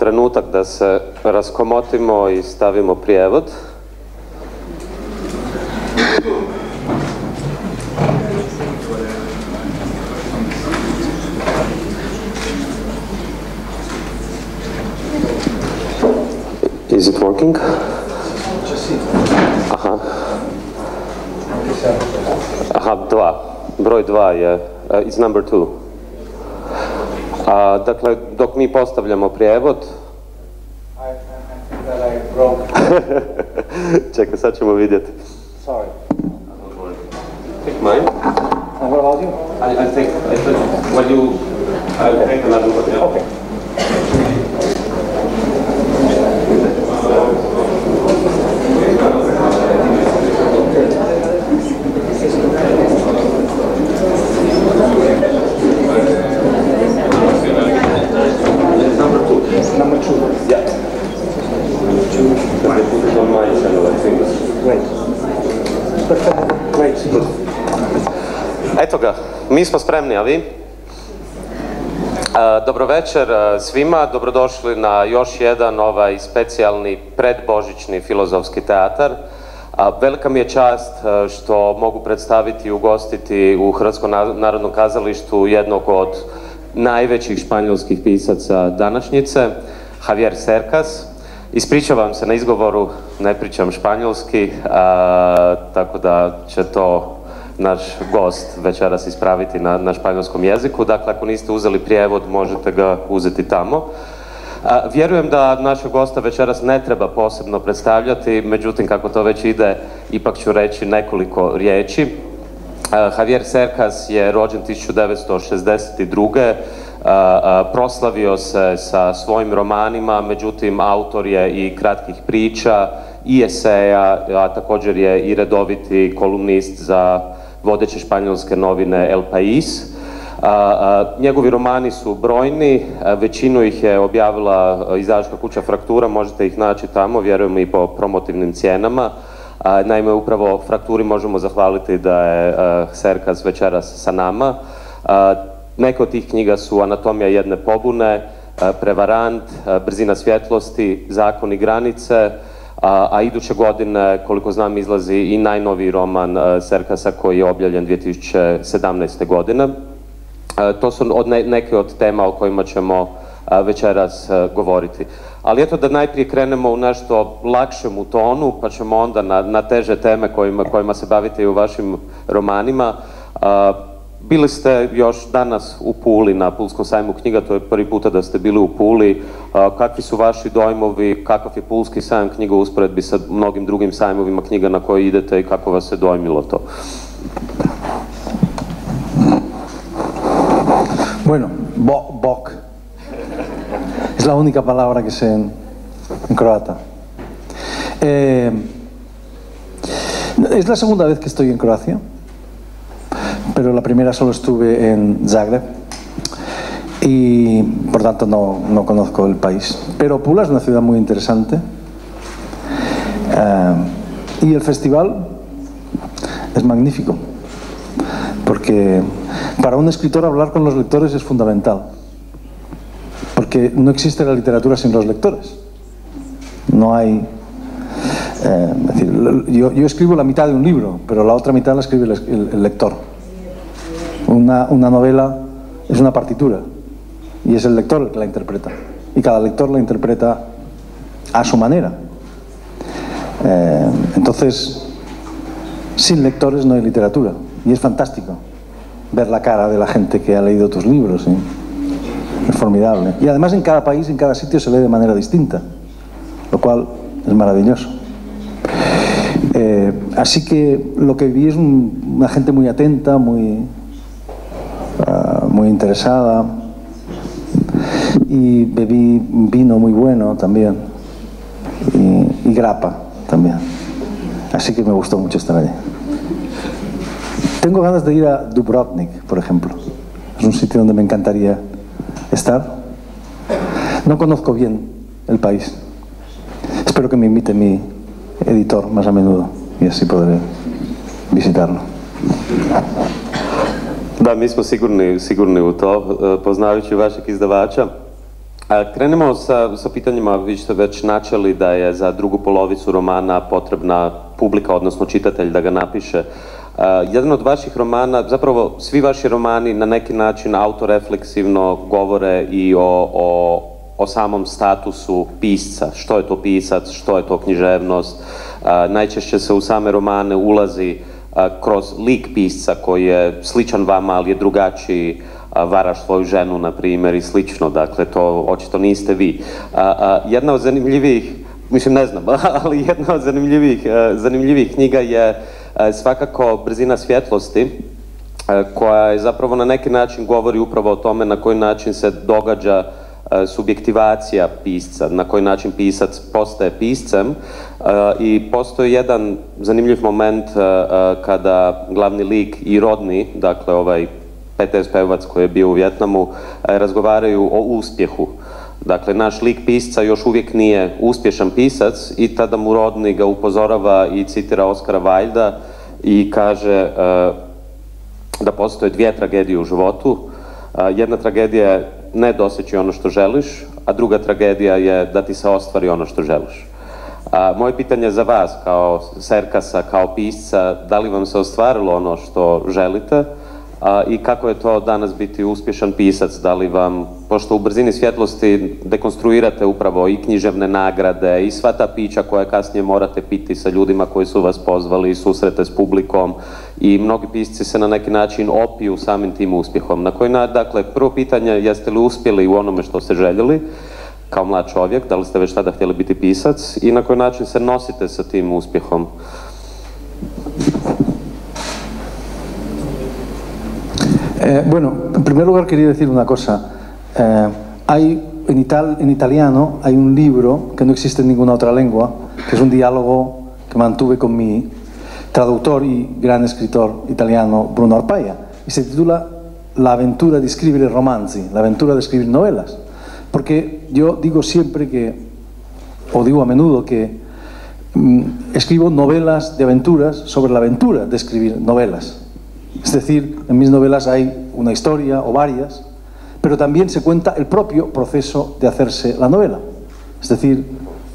trenutak da se raskomotimo i stavimo prijevod. Is it working? Aha. Aha, broj 2 je, it's number 2. Dakle, dok mi postavljamo prijevod... Čekaj, sad ćemo vidjeti. Sorry. Take mine. And what about you? I'll take, well you, I'll take another one. Yeah. Okay. Number 2. Yeah. Because they put it on my channel, I think. Great. Perfect. Great. Good. Eto ga, mi smo spremni, a vi? Dobro večer svima, dobrodošli na još jedan specijalni predbožićni filozofski teatar. Velika mi je čast što mogu predstaviti i ugostiti u Hrvatskom narodnom kazalištu jednog od najvećih španjolskih pisaca današnjice, Javier Cercas. Ispričavam se na izgovoru, ne pričam španjolski, tako da će to naš gost večeras ispraviti na španjolskom jeziku. Dakle, ako niste uzeli prijevod, možete ga uzeti tamo. Vjerujem da našeg gosta večeras ne treba posebno predstavljati, međutim, kako to već ide, ipak ću reći nekoliko riječi. Javier Cercas je rođen 1962. Proslavio se sa svojim romanima, međutim, autor je i kratkih priča i eseja, a također je i redoviti kolumnist za vodeće španjolske novine El País. Njegovi romani su brojni, većinu ih je objavila izdavačka kuća Fraktura, možete ih naći tamo, vjerujem i po promotivnim cijenama. Naime, upravo Frakturi možemo zahvaliti da je Cercas večeras sa nama. Neke od tih knjiga su Anatomija jedne pobune, Prevarant, Brzina svjetlosti, Zakon i granice, a iduće godine, koliko znam, izlazi i najnoviji roman Cercasa koji je objavljen 2017. godine. To su neke od tema o kojima ćemo večeras govoriti. Ali eto da najprije krenemo u nešto lakšem u tonu, pa ćemo onda na teže teme kojima se bavite i u vašim romanima. Bili ste još danas u Puli na Pulskom sajmu knjiga, to je prvi puta da ste bili u Puli. Kakvi su vaši dojmovi, kakav je Pulski sajam knjiga u usporedbi sa mnogim drugim sajmovima knjiga na koje idete i kako vas se dojmilo to? Bueno, bok. Es la única palabra que sé en croata. Es la segunda vez que estoy en Croacia, pero la primera solo estuve en Zagreb y por tanto no conozco el país. Pero Pula es una ciudad muy interesante y el festival es magnífico, porque para un escritor hablar con los lectores es fundamental, porque no existe la literatura sin los lectores. No hay... es decir, yo escribo la mitad de un libro, pero la otra mitad la escribe el lector. Una novela es una partitura y es el lector el que la interpreta, y cada lector la interpreta a su manera. Entonces, sin lectores no hay literatura, y es fantástico ver la cara de la gente que ha leído tus libros, ¿sí? Es formidable. Y además en cada país, en cada sitio se lee de manera distinta, lo cual es maravilloso. Así que lo que vi es una gente muy atenta, muy interesada, y bebí vino muy bueno también, y grapa también. Así que me gustó mucho estar allí. Tengo ganas de ir a Dubrovnik, por ejemplo. Es un sitio donde me encantaría estar. No conozco bien el país. Espero que me invite mi editor más a menudo y así podré visitarlo. Da, mi smo sigurni u to, poznavajući vašeg izdavača. Krenemo sa pitanjima, vi ste već načeli da je za drugu polovicu romana potrebna publika, odnosno čitatelj da ga napiše. Jedan od vaših romana, zapravo svi vaši romani na neki način autorefleksivno govore i o samom statusu pisca. Što je to pisac, što je to književnost. Najčešće se u same romane ulazi kroz lik pisca koji je sličan vama, ali je drugačiji, varaš svoju ženu, na primjer, i slično, dakle, to očito niste vi. Jedna od zanimljivih, mislim ne znam, ali jedna od zanimljivih knjiga je svakako Brzina svjetlosti, koja je zapravo na neki način govori upravo o tome na koji način se događa subjektivacija pisca, na koji način pisac postaje piscem, i postoji jedan zanimljiv moment kada glavni lik i Rodni, dakle ovaj PTS pevac koji je bio u Vjetnamu, razgovaraju o uspjehu. Dakle, naš lik pisca još uvijek nije uspješan pisac i tada mu Rodni ga upozorava i citira Oskara Wilda i kaže da postoje dvije tragedije u životu. Jedna tragedija je ne doseći ono što želiš, a druga tragedija je da ti se ostvari ono što želiš. Moje pitanje za vas kao Serkasa, kao pisca, da li vam se ostvarilo ono što želite i kako je to danas biti uspješan pisac? Da li vam, pošto u Brzini svjetlosti dekonstruirate upravo i književne nagrade i sva ta pića koja kasnije morate piti sa ljudima koji su vas pozvali i susrete s publikom, i mnogi pisci se na neki način opiju samim tim uspjehom. Dakle, prvo pitanje, jeste li uspjeli u onome što ste željeli kao mlad čovjek, da li ste već tada htjeli biti pisac i na koji način se nosite sa tim uspjehom? Bueno, en primer lugar quería decir una cosa. En italiano hay un libro que no existe en ninguna otra lengua, que es un diálogo que mantuve con mi traductor y gran escritor italiano Bruno Arpaia, y se titula La aventura di scrivere romanzi, la aventura de escribir novelas. Porque yo digo siempre que, o digo a menudo que escribo novelas de aventuras sobre la aventura de escribir novelas. Es decir, en mis novelas hay una historia o varias, pero también se cuenta el propio proceso de hacerse la novela. Es decir,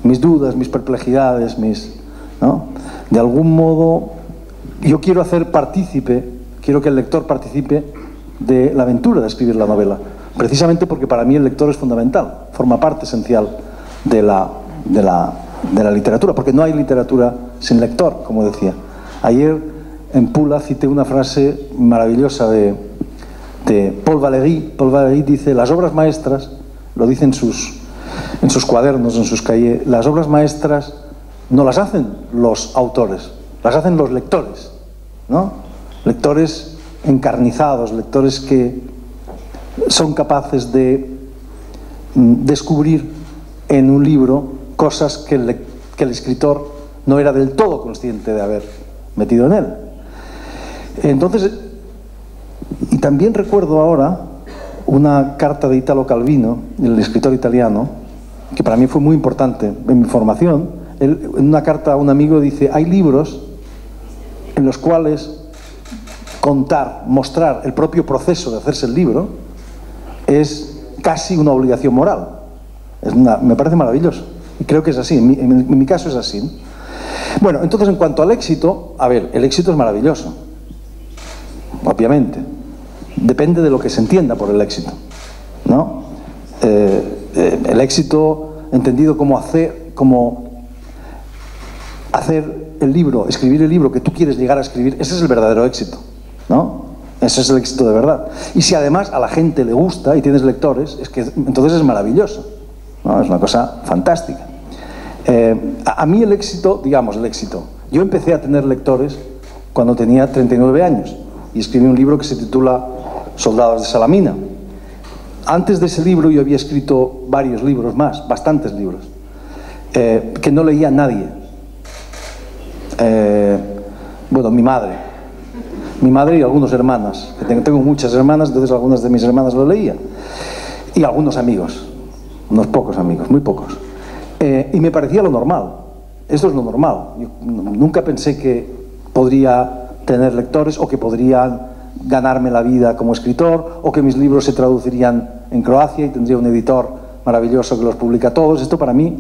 mis dudas, mis perplejidades, ¿no? De algún modo, yo quiero hacer partícipe, quiero que el lector participe de la aventura de escribir la novela, precisamente porque para mí el lector es fundamental, forma parte esencial de la literatura, porque no hay literatura sin lector, como decía. Ayer en Pula cité una frase maravillosa de Paul Valéry. Paul Valéry dice: las obras maestras, lo dice en sus cuadernos, en sus cahiers, las obras maestras no las hacen los autores, las hacen los lectores, ¿no? Lectores encarnizados, lectores que son capaces de descubrir en un libro cosas que el escritor no era del todo consciente de haber metido en él. Entonces, y también recuerdo ahora una carta de Italo Calvino, el escritor italiano, que para mí fue muy importante en mi formación. Él, en una carta a un amigo, dice: hay libros en los cuales mostrar el propio proceso de hacerse el libro es casi una obligación moral. Me parece maravilloso. Y creo que es así, en mi caso es así. Bueno, entonces en cuanto al éxito, a ver, el éxito es maravilloso. Obviamente, depende de lo que se entienda por el éxito, ¿no? El éxito entendido como hacer el libro, escribir el libro que tú quieres llegar a escribir, ese es el verdadero éxito, ¿no? Ese es el éxito de verdad. Y si además a la gente le gusta y tienes lectores, es que entonces es maravilloso, ¿no? Es una cosa fantástica. A mí el éxito, digamos, yo empecé a tener lectores cuando tenía 39 años. Y escribí un libro que se titula Soldados de Salamina. Antes de ese libro yo había escrito varios libros más, bastantes libros, que no leía nadie. Bueno, mi madre y algunas hermanas, que tengo muchas hermanas, entonces algunas de mis hermanas lo leían. Y algunos amigos, unos pocos amigos, muy pocos. Y me parecía lo normal, esto es lo normal. Yo nunca pensé que podría tener lectores o que podrían ganarme la vida como escritor o que mis libros se traducirían en Croacia y tendría un editor maravilloso que los publica todos. Esto para mí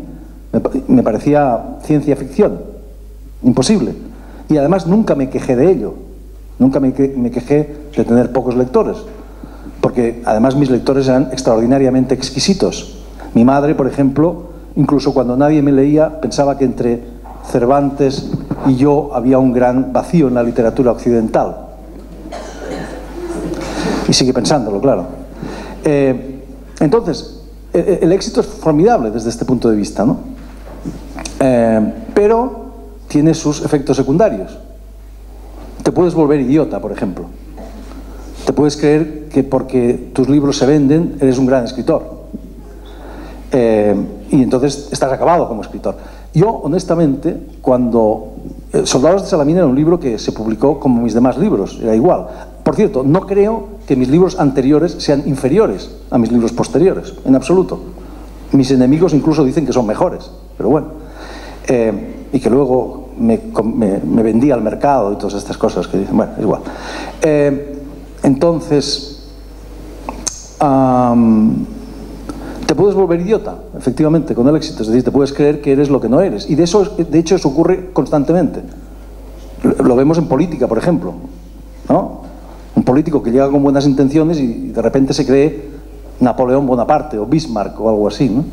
me parecía ciencia ficción, imposible. Y además nunca me quejé de ello, nunca me quejé de tener pocos lectores, porque además mis lectores eran extraordinariamente exquisitos. Mi madre, por ejemplo, incluso cuando nadie me leía, pensaba que entre Cervantes y yo había un gran vacío en la literatura occidental. Y sigue pensándolo, claro. Entonces, el éxito es formidable desde este punto de vista, ¿no? Pero tiene sus efectos secundarios. Te puedes volver idiota, por ejemplo. Te puedes creer que porque tus libros se venden eres un gran escritor. Y entonces estás acabado como escritor. Yo, honestamente, cuando Soldados de Salamina era un libro que se publicó como mis demás libros, era igual. Por cierto, no creo que mis libros anteriores sean inferiores a mis libros posteriores, en absoluto. Mis enemigos incluso dicen que son mejores, pero bueno. Y que luego me vendí al mercado y todas estas cosas que dicen, bueno, es igual. Entonces, te puedes volver idiota, efectivamente, con el éxito. Es decir, te puedes creer que eres lo que no eres. Y de hecho, eso ocurre constantemente. Lo vemos en política, por ejemplo, ¿no? Un político que llega con buenas intenciones y de repente se cree Napoleón Bonaparte o Bismarck o algo así, ¿no?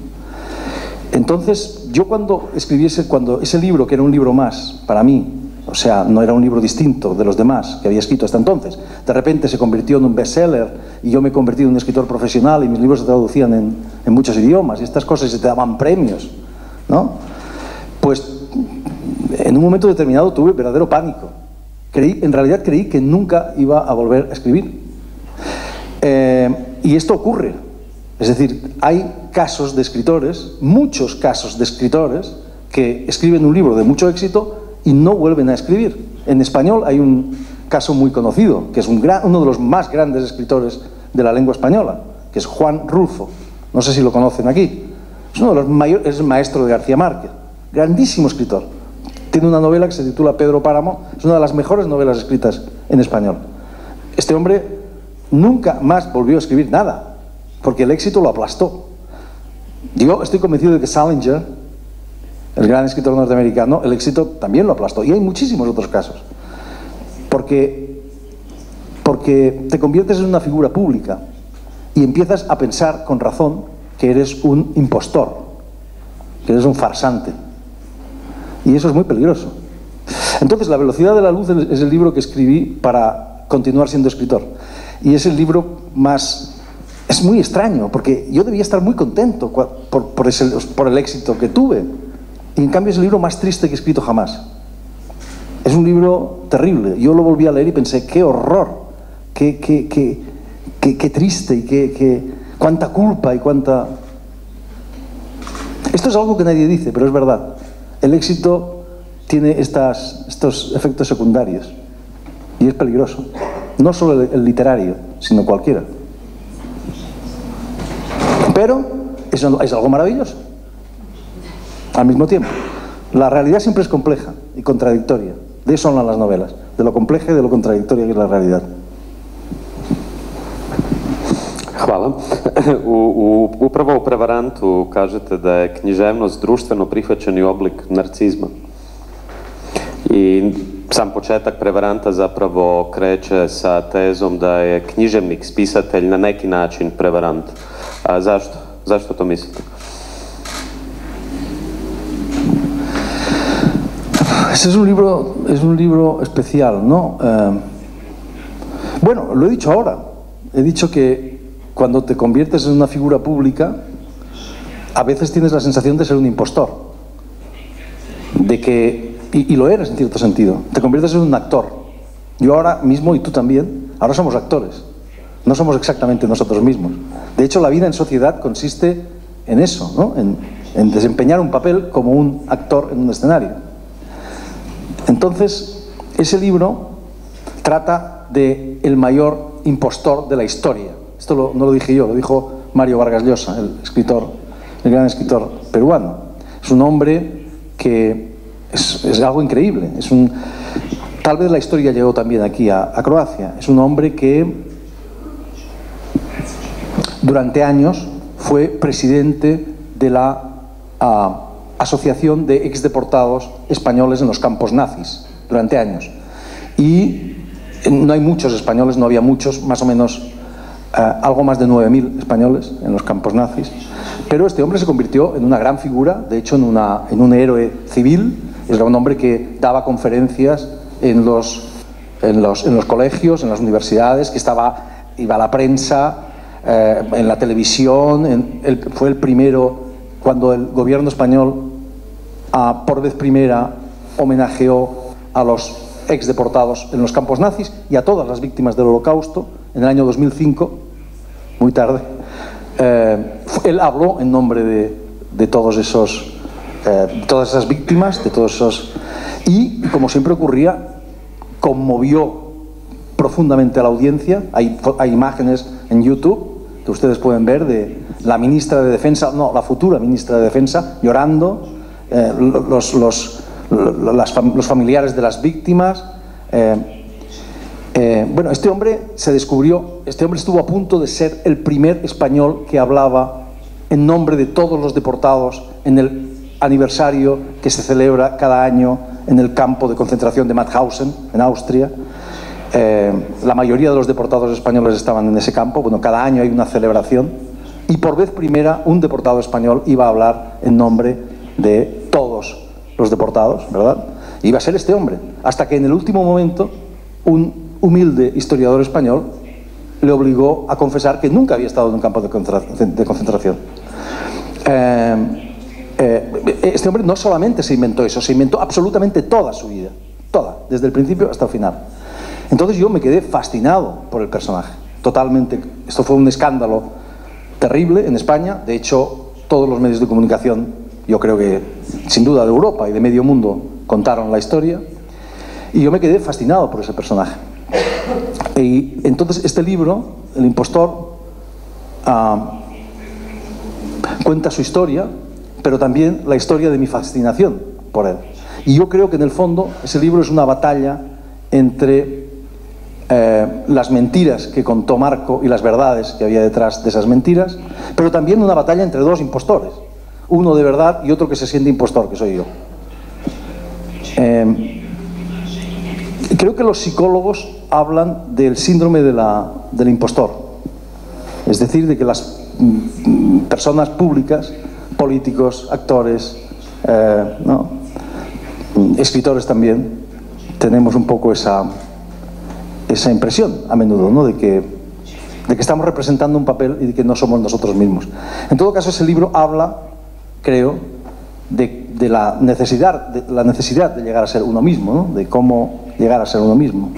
Entonces, yo cuando escribí ese libro, que era un libro más para mí, o sea, no era un libro distinto de los demás que había escrito hasta entonces, de repente se convirtió en un bestseller y yo me he convertido en un escritor profesional y mis libros se traducían en muchos idiomas y estas cosas, y se te daban premios, ¿no? Pues en un momento determinado tuve verdadero pánico. En realidad creí que nunca iba a volver a escribir. Y esto ocurre. Es decir, hay casos de escritores, muchos casos de escritores, que escriben un libro de mucho éxito y no vuelven a escribir. En español hay un caso muy conocido, que es uno de los más grandes escritores de la lengua española, que es Juan Rulfo. No sé si lo conocen aquí. Es uno de los mayores, es maestro de García Márquez, grandísimo escritor. Tiene una novela que se titula Pedro Páramo, es una de las mejores novelas escritas en español. Este hombre nunca más volvió a escribir nada, porque el éxito lo aplastó. Yo estoy convencido de que Salinger, el gran escritor norteamericano, el éxito también lo aplastó. Y hay muchísimos otros casos. Porque te conviertes en una figura pública y empiezas a pensar con razón que eres un impostor, que eres un farsante. Y eso es muy peligroso. Entonces, La velocidad de la luz es el libro que escribí para continuar siendo escritor. Y es el libro más... Es muy extraño, porque yo debía estar muy contento por el éxito que tuve. Y en cambio es el libro más triste que he escrito jamás. Es un libro terrible. Yo lo volví a leer y pensé, qué horror, qué triste y cuánta culpa y cuánta... Esto es algo que nadie dice, pero es verdad. El éxito tiene estos efectos secundarios y es peligroso. No solo el literario, sino cualquiera. Pero eso es algo maravilloso. Al mismo tiempo, la realidad siempre es compleja y contradictoria. De eso hablan las novelas, de lo compleja y de lo contradictoria que es la realidad. Hvala. Upravo u Prevarantu kažete da je književnost društveno prihvaćeni oblik narcizma. I sam početak Prevaranta zapravo kreće sa tezom da je književnik, spisatelj na neki način prevarant. A zašto? Zašto to mislite? Ese es un libro especial, ¿no? Bueno, lo he dicho ahora. He dicho que cuando te conviertes en una figura pública, a veces tienes la sensación de ser un impostor. De que, y lo eres en cierto sentido, te conviertes en un actor. Yo ahora mismo, y tú también, ahora somos actores. No somos exactamente nosotros mismos. De hecho, la vida en sociedad consiste en eso, ¿no? En desempeñar un papel como un actor en un escenario. Entonces, ese libro trata de el mayor impostor de la historia. Esto no lo dije yo, lo dijo Mario Vargas Llosa, el gran escritor peruano. Es un hombre que es algo increíble. Tal vez la historia llegó también aquí a Croacia. Es un hombre que durante años fue presidente de la Asociación de Exdeportados Españoles en los campos nazis durante años. Y no hay muchos españoles, no había muchos, más o menos algo más de 9.000 españoles en los campos nazis. Pero este hombre se convirtió en una gran figura, de hecho en un héroe civil. Era un hombre que daba conferencias en los colegios, en las universidades, que iba a la prensa, en la televisión. Fue el primero, cuando el gobierno español por vez primera homenajeó a los exdeportados en los campos nazis y a todas las víctimas del Holocausto en el año 2005, muy tarde. Él habló en nombre de todas esas víctimas, de todos esos, y como siempre ocurría, conmovió profundamente a la audiencia. Hay imágenes en YouTube que ustedes pueden ver de la ministra de Defensa, no, la futura ministra de Defensa, llorando, los familiares de las víctimas. Bueno, este hombre estuvo a punto de ser el primer español que hablaba en nombre de todos los deportados en el aniversario que se celebra cada año en el campo de concentración de Mauthausen, en Austria. La mayoría de los deportados españoles estaban en ese campo. Bueno, cada año hay una celebración y por vez primera un deportado español iba a hablar en nombre de todos los deportados, ¿verdad? Iba a ser este hombre, hasta que en el último momento un humilde historiador español le obligó a confesar que nunca había estado en un campo de concentración. Este hombre no solamente se inventó eso, se inventó absolutamente toda su vida, toda, desde el principio hasta el final. Entonces yo me quedé fascinado por el personaje, totalmente. Esto fue un escándalo terrible en España. De hecho, todos los medios de comunicación, yo creo que sin duda de Europa y de medio mundo, contaron la historia. Y yo me quedé fascinado por ese personaje. Y entonces este libro, El impostor, cuenta su historia, pero también la historia de mi fascinación por él. Y yo creo que en el fondo ese libro es una batalla entre las mentiras que contó Marco y las verdades que había detrás de esas mentiras, pero también una batalla entre dos impostores, uno de verdad y otro que se siente impostor, que soy yo. Creo que los psicólogos hablan del síndrome del impostor, es decir, de que las personas públicas, políticos, actores, ¿no? Escritores también, tenemos un poco esa impresión a menudo, ¿no? de que estamos representando un papel y de que no somos nosotros mismos. En todo caso, ese libro habla, creo, de la necesidad de llegar a ser uno mismo, ¿no? De cómo llegar a ser uno mismo.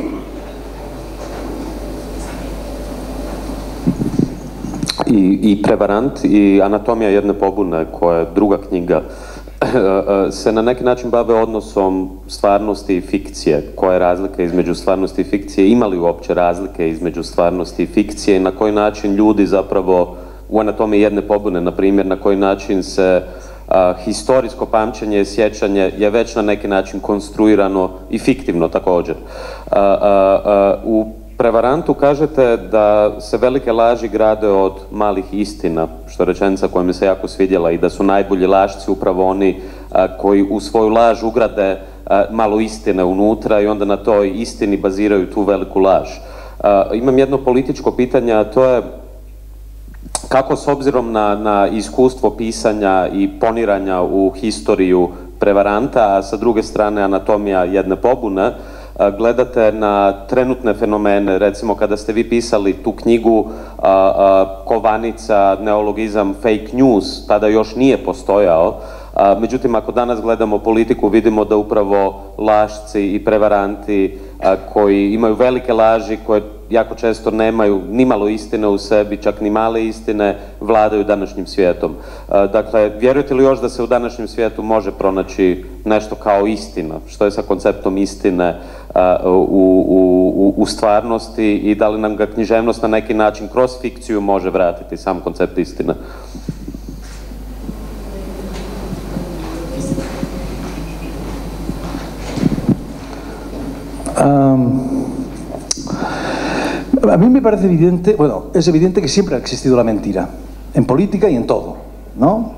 I Prevarant i Anatomija jedne pobune, koja je druga knjiga, se na neki način bave odnosom stvarnosti i fikcije. Koja je razlika između stvarnosti i fikcije? Ima li uopće razlike između stvarnosti i fikcije i na koji način ljudi zapravo u Anatomiji jedne pobune, na primjer, na koji način se historijsko pamćenje i sjećanje je već na neki način konstruirano i fiktivno također. U Prevarantu kažete da se velike laži grade od malih istina, što je rečenica koja mi se jako svidjela, i da su najbolji lašci upravo oni koji u svoju laž ugrade malo istine unutra i onda na toj istini baziraju tu veliku laž. Imam jedno političko pitanje, a to je kako s obzirom na iskustvo pisanja i poniranja u historiju Prevaranta, a sa druge strane Anatomija jedne pobune, gledate na trenutne fenomene, recimo kada ste vi pisali tu knjigu Kovanica, neologizam, fake news, tada još nije postojao. Međutim, ako danas gledamo politiku, vidimo da upravo lašci i prevaranti koji imaju velike laži, koje jako često nemaju nimalo istine u sebi, čak ni male istine, vladaju današnjim svijetom. Dakle, vjerujete li još da se u današnjem svijetu može pronaći nešto kao istina? Što je sa konceptom istine u stvarnosti i da li nam ga književnost na neki način kroz fikciju može vratiti sam koncept istine? A mí me parece evidente, bueno, es evidente que siempre ha existido la mentira. en política y en todo, ¿no?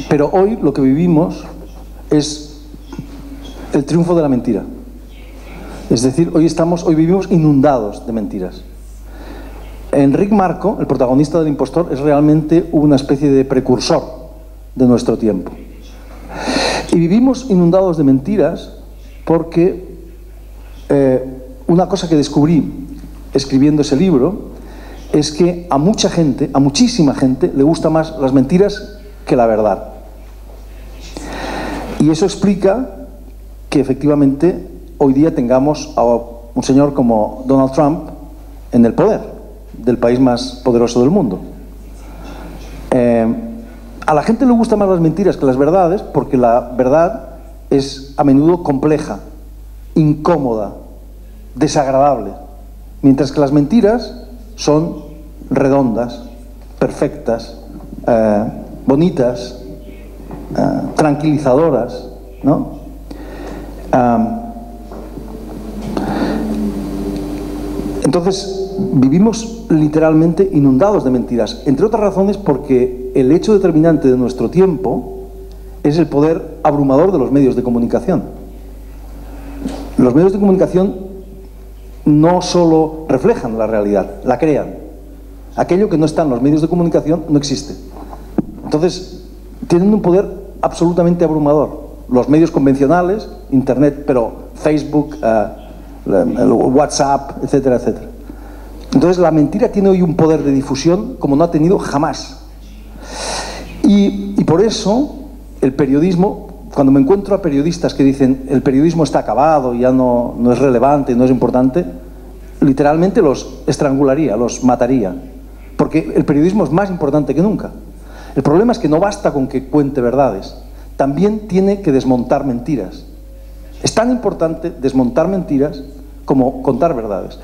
Pero hoy lo que vivimos es el triunfo de la mentira. Es decir, hoy vivimos inundados de mentiras. Enric Marco, el protagonista del Impostor, es realmente una especie de precursor de nuestro tiempo. Y vivimos inundados de mentiras porque una cosa que descubrí escribiendo ese libro es que a mucha gente, a muchísima gente, le gustan más las mentiras que la verdad. Y eso explica que efectivamente hoy día tengamos a un señor como Donald Trump en el poder del país más poderoso del mundo. A la gente le gustan más las mentiras que las verdades porque la verdad es a menudo compleja, incómoda, desagradable, mientras que las mentiras son redondas, perfectas, bonitas, tranquilizadoras, ¿no? Entonces, vivimos literalmente inundados de mentiras, entre otras razones porque el hecho determinante de nuestro tiempo es el poder abrumador de los medios de comunicación. Los medios de comunicación no solo reflejan la realidad, la crean. Aquello que no está en los medios de comunicación no existe. Entonces, tienen un poder absolutamente abrumador. Los medios convencionales, Internet, pero Facebook, WhatsApp, etcétera, etcétera. Entonces, la mentira tiene hoy un poder de difusión como no ha tenido jamás. Y por eso, el periodismo, cuando me encuentro a periodistas que dicen el periodismo está acabado, ya no es relevante, no es importante, literalmente los estrangularía, los mataría. Porque el periodismo es más importante que nunca. El problema es que no basta con que cuente verdades, también tiene que desmontar mentiras. Es tan importante desmontar mentiras como contar verdades.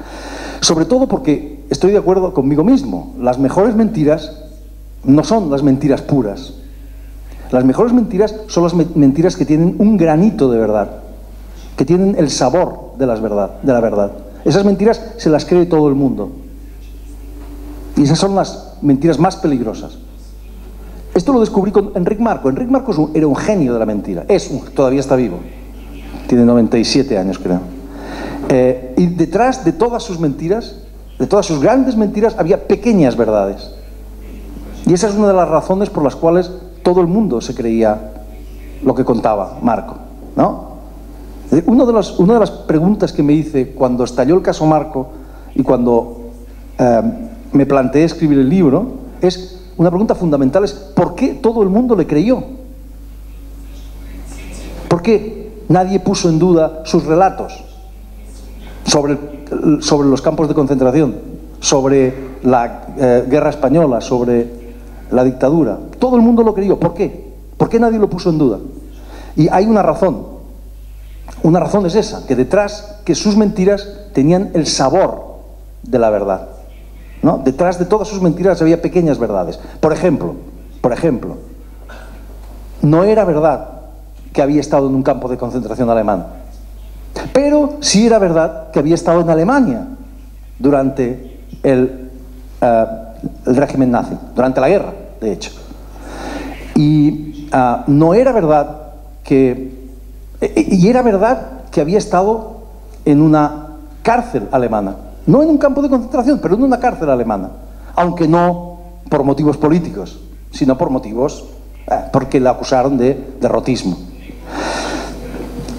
Sobre todo porque estoy de acuerdo conmigo mismo. Las mejores mentiras no son las mentiras puras. Las mejores mentiras son las mentiras que tienen un granito de verdad, que tienen el sabor de la verdad. Esas mentiras se las cree todo el mundo. Y esas son las mentiras más peligrosas. Esto lo descubrí con Enric Marco. Enric Marco era un genio de la mentira. Todavía está vivo. Tiene 97 años, creo. Y detrás de todas sus mentiras, de todas sus grandes mentiras, había pequeñas verdades. Y esa es una de las razones por las cuales todo el mundo se creía lo que contaba Marco, ¿no? Una de las preguntas que me hice cuando estalló el caso Marco y cuando me planteé escribir el libro, es una pregunta fundamental, es ¿por qué todo el mundo le creyó? ¿Por qué nadie puso en duda sus relatos sobre los campos de concentración, sobre la guerra española, sobre la dictadura? Todo el mundo lo creyó. ¿Por qué? ¿Por qué nadie lo puso en duda? Y hay una razón. Una razón es esa, que sus mentiras tenían el sabor de la verdad, ¿no? Detrás de todas sus mentiras había pequeñas verdades. Por ejemplo, no era verdad que había estado en un campo de concentración alemán, pero sí era verdad que había estado en Alemania durante el régimen nazi, durante la guerra, de hecho. Y no era verdad y era verdad que había estado en una cárcel alemana. No en un campo de concentración, pero en una cárcel alemana. Aunque no por motivos políticos, sino por motivos porque le acusaron de derrotismo.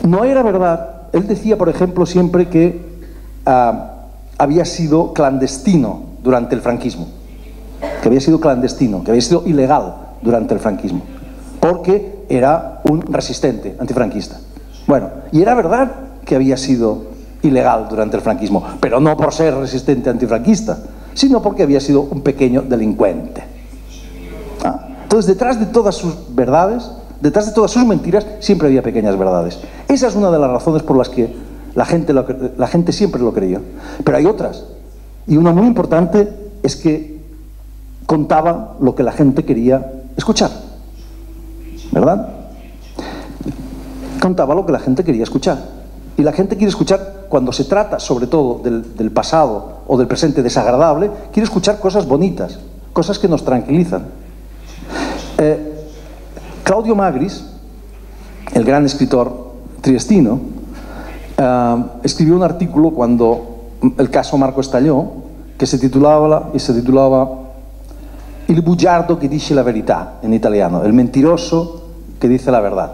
No era verdad. Él decía, por ejemplo, siempre que había sido clandestino durante el franquismo. Que había sido clandestino, que había sido ilegal durante el franquismo. Porque era un resistente antifranquista. Bueno, y era verdad que había sido ilegal durante el franquismo, pero no por ser resistente antifranquista, sino porque había sido un pequeño delincuente. Entonces, detrás de todas sus verdades, detrás de todas sus mentiras, siempre había pequeñas verdades. Esa es una de las razones por las que la gente siempre lo creyó. Pero hay otras, y una muy importante es que contaba lo que la gente quería escuchar, ¿verdad? Contaba lo que la gente quería escuchar. Y la gente quiere escuchar, cuando se trata sobre todo del pasado o del presente desagradable, quiere escuchar cosas bonitas, cosas que nos tranquilizan. Claudio Magris, el gran escritor triestino, escribió un artículo cuando el caso Marco estalló, que se titulaba Il bugiardo che dice la verità, en italiano, el mentiroso que dice la verdad.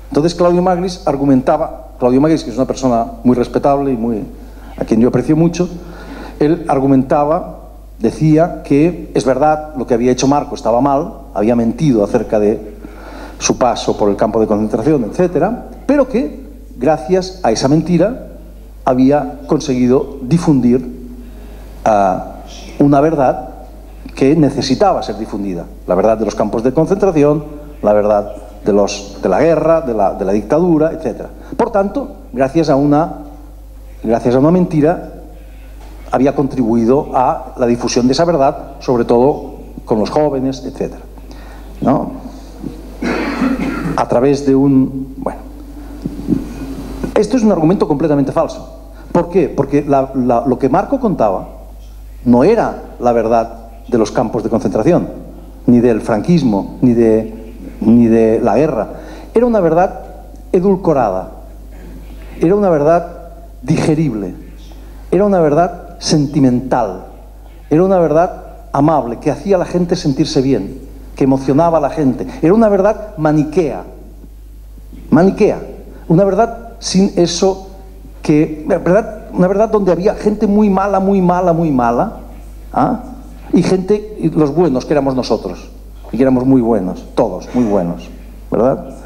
Entonces Claudio Magris que es una persona muy respetable y a quien yo aprecio mucho, él decía que es verdad, lo que había hecho Marco estaba mal, había mentido acerca de su paso por el campo de concentración, etcétera, pero que gracias a esa mentira había conseguido difundir una verdad que necesitaba ser difundida, la verdad de los campos de concentración, la verdad de la guerra, de la dictadura, etc. Por tanto, gracias a una mentira, había contribuido a la difusión de esa verdad, sobre todo con los jóvenes, etc. ¿No? A través de bueno. Esto es un argumento completamente falso. ¿Por qué? Porque lo que Marco contaba no era la verdad de los campos de concentración, ni del franquismo, ni de la guerra. Era una verdad edulcorada, era una verdad digerible, era una verdad sentimental, era una verdad amable, que hacía a la gente sentirse bien, que emocionaba a la gente. Era una verdad maniquea, una verdad sin eso una verdad donde había gente muy mala, y los buenos, que éramos nosotros, y que éramos muy buenos, todos muy buenos, ¿verdad?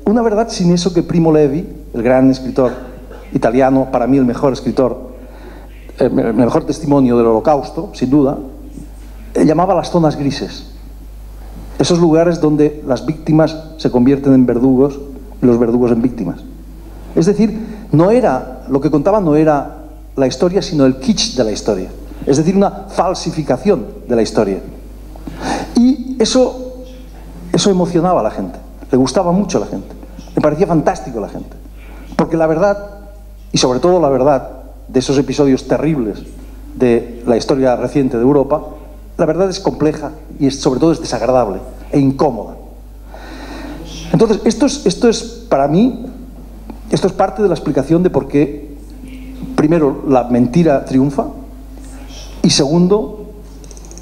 Una verdad sin eso que Primo Levi, el gran escritor italiano, para mí el mejor escritor, el mejor testimonio del Holocausto, sin duda, llamaba las zonas grises. Esos lugares donde las víctimas se convierten en verdugos y los verdugos en víctimas. Es decir, lo que contaba no era la historia, sino el kitsch de la historia. Es decir, una falsificación de la historia. Y eso emocionaba a la gente, le gustaba mucho a la gente, le parecía fantástico a la gente. Porque la verdad, y sobre todo la verdad de esos episodios terribles de la historia reciente de Europa, la verdad es compleja y sobre todo es desagradable e incómoda. Entonces, esto es para mí, esto es parte de la explicación de por qué, primero, la mentira triunfa, y segundo,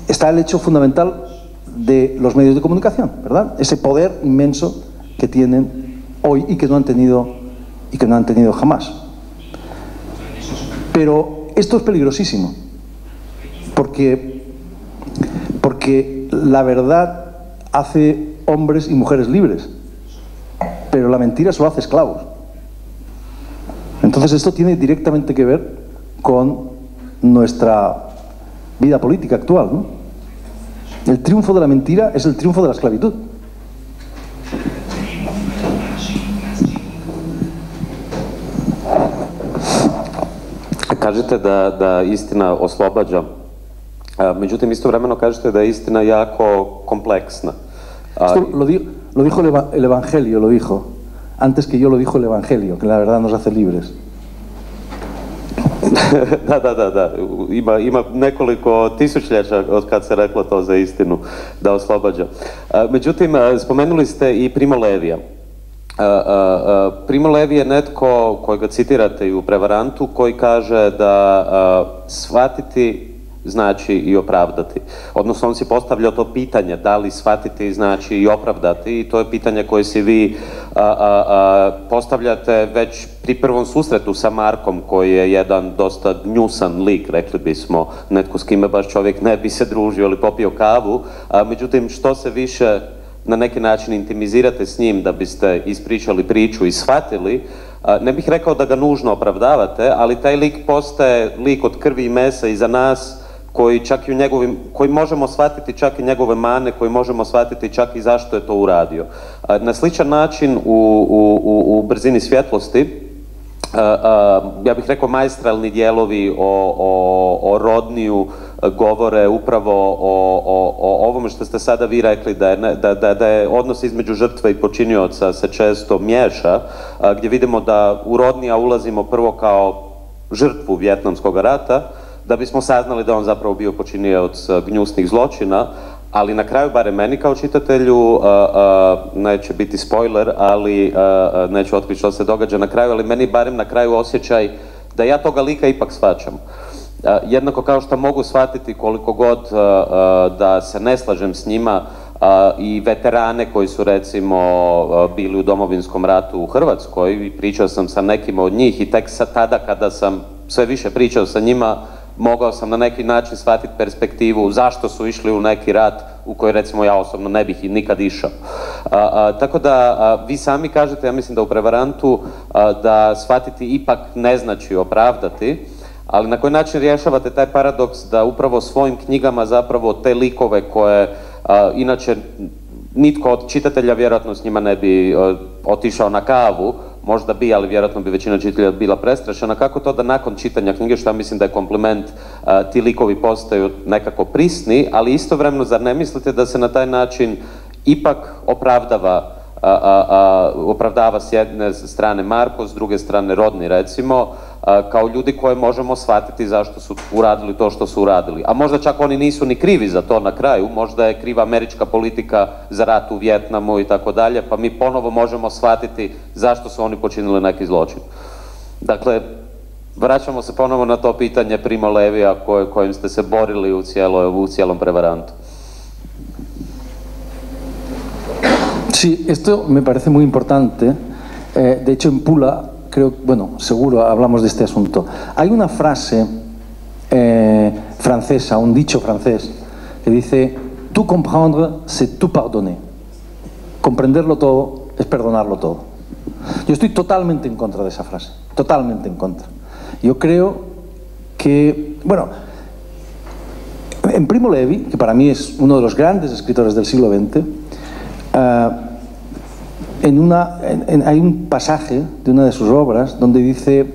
está el hecho fundamental de los medios de comunicación, ¿verdad? Ese poder inmenso que tienen hoy y que no han tenido jamás. Pero esto es peligrosísimo, porque la verdad hace hombres y mujeres libres, pero la mentira solo hace esclavos. Entonces esto tiene directamente que ver con nuestra vida política actual, ¿no? El triunfo de la mentira es el triunfo de la esclavitud. Kažete da istina oslobađa, međutim istovremeno kažete da je istina jako kompleksna. Esto lo dijo el Evangelio, lo dijo. Antes que yo lo dijo el Evangelio, que la verdad nos hace libres. Da. Ima nekoliko tisućljeća od kad se reklo to za istinu, da oslobađa. Međutim, spomenuli ste i Primo Levija. Primo Levi je netko kojega citirate i u Prevarantu, koji kaže da shvatiti znači i opravdati. Odnosno, on si postavlja to pitanje, da li shvatiti znači i opravdati, i to je pitanje koje si vi postavljate već pri prvom susretu sa Markom, koji je jedan dosta gnjusan lik, rekli bismo, netko s kime baš čovjek ne bi se družio ili popio kavu. Međutim, što se više na neki način intimizirate s njim da biste ispričali priču i shvatili, ne bih rekao da ga nužno opravdavate, ali taj lik postaje lik od krvi i mesa iza nas, koji možemo shvatiti čak i njegove mane, koji možemo shvatiti čak i zašto je to uradio. Na sličan način u Brzini svjetlosti, ja bih rekao maestralni dijelovi o Rodniju govore upravo o ovome što ste sada vi rekli, da je odnos između žrtve i počinioca se često miješa, gdje vidimo da u Rodnija ulazimo prvo kao žrtvu Vijetnamskog rata, da bismo saznali da on zapravo bio počinioc gnjusnih zločina, ali na kraju, barem meni kao čitatelju, neće biti spoiler, ali neću otkriti što se događa na kraju, ali meni barem na kraju osjećaj da ja toga lika ipak shvaćam. Jednako kao što mogu shvatiti koliko god da se ne slažem s njima i veterane koji su recimo bili u Domovinskom ratu u Hrvatskoj, i pričao sam sa nekima od njih i tek tada kada sam sve više pričao sa njima, mogao sam na neki način shvatiti perspektivu zašto su išli u neki rat u koji recimo ja osobno ne bih i nikad išao. Tako da vi sami kažete, ja mislim da u Prevarantu, da shvatiti ipak ne znači opravdati, ali na koji način rješavate taj paradoks da upravo svojim knjigama zapravo te likove koje inače nitko od čitatelja vjerojatno s njima ne bi otišao na kavu, možda bi, ali vjerojatno bi većina čitatelja bila prestrašena. Kako to da nakon čitanja knjige, što ja mislim da je kompliment, ti likovi postaju nekako prisni, ali istovremeno zar ne mislite da se na taj način ipak opravdava s jedne strane Marko, s druge strane Rodni recimo, kao ljudi koje možemo shvatiti zašto su uradili to što su uradili. A možda čak oni nisu ni krivi za to na kraju, možda je kriva američka politika za rat u Vijetnamu i tako dalje, pa mi ponovo možemo shvatiti zašto su oni počinili neki zločin. Dakle, vraćamo se ponovo na to pitanje Primo Levija kojim ste se borili u cijelom Prevarantu. Sí, esto me parece muy importante. De hecho, en Pula, creo, bueno, seguro hablamos de este asunto. Hay una frase francesa, un dicho francés, que dice: tout comprendre, c'est tout pardonner. Comprenderlo todo es perdonarlo todo. Yo estoy totalmente en contra de esa frase, totalmente en contra. Yo creo que, bueno, en Primo Levi, que para mí es uno de los grandes escritores del siglo XX, hay un pasaje de una de sus obras donde dice: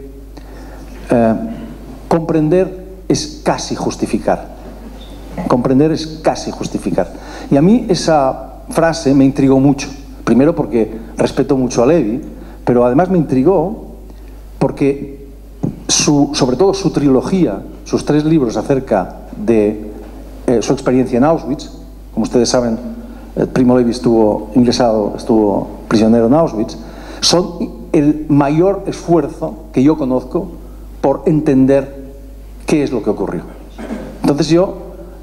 comprender es casi justificar. Comprender es casi justificar. Y a mí esa frase me intrigó mucho. Primero porque respeto mucho a Levi, pero además me intrigó porque sobre todo su trilogía, sus 3 libros acerca de su experiencia en Auschwitz, como ustedes saben, Primo Levi estuvo prisionero en Auschwitz, son el mayor esfuerzo que yo conozco por entender qué es lo que ocurrió. Entonces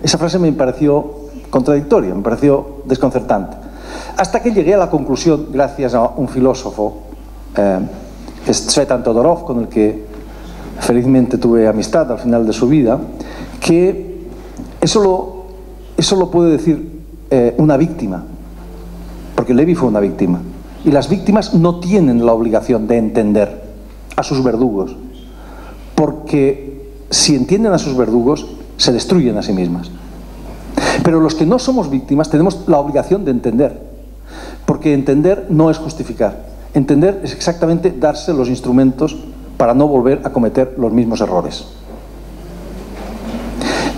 esa frase me pareció contradictoria, me pareció desconcertante. Hasta que llegué a la conclusión, gracias a un filósofo, que es Tzvetan Todorov, con el que felizmente tuve amistad al final de su vida, que eso lo puede decir una víctima, porque Levi fue una víctima, y las víctimas no tienen la obligación de entender a sus verdugos, porque si entienden a sus verdugos se destruyen a sí mismas. Pero los que no somos víctimas tenemos la obligación de entender, porque entender no es justificar, entender es exactamente darse los instrumentos para no volver a cometer los mismos errores.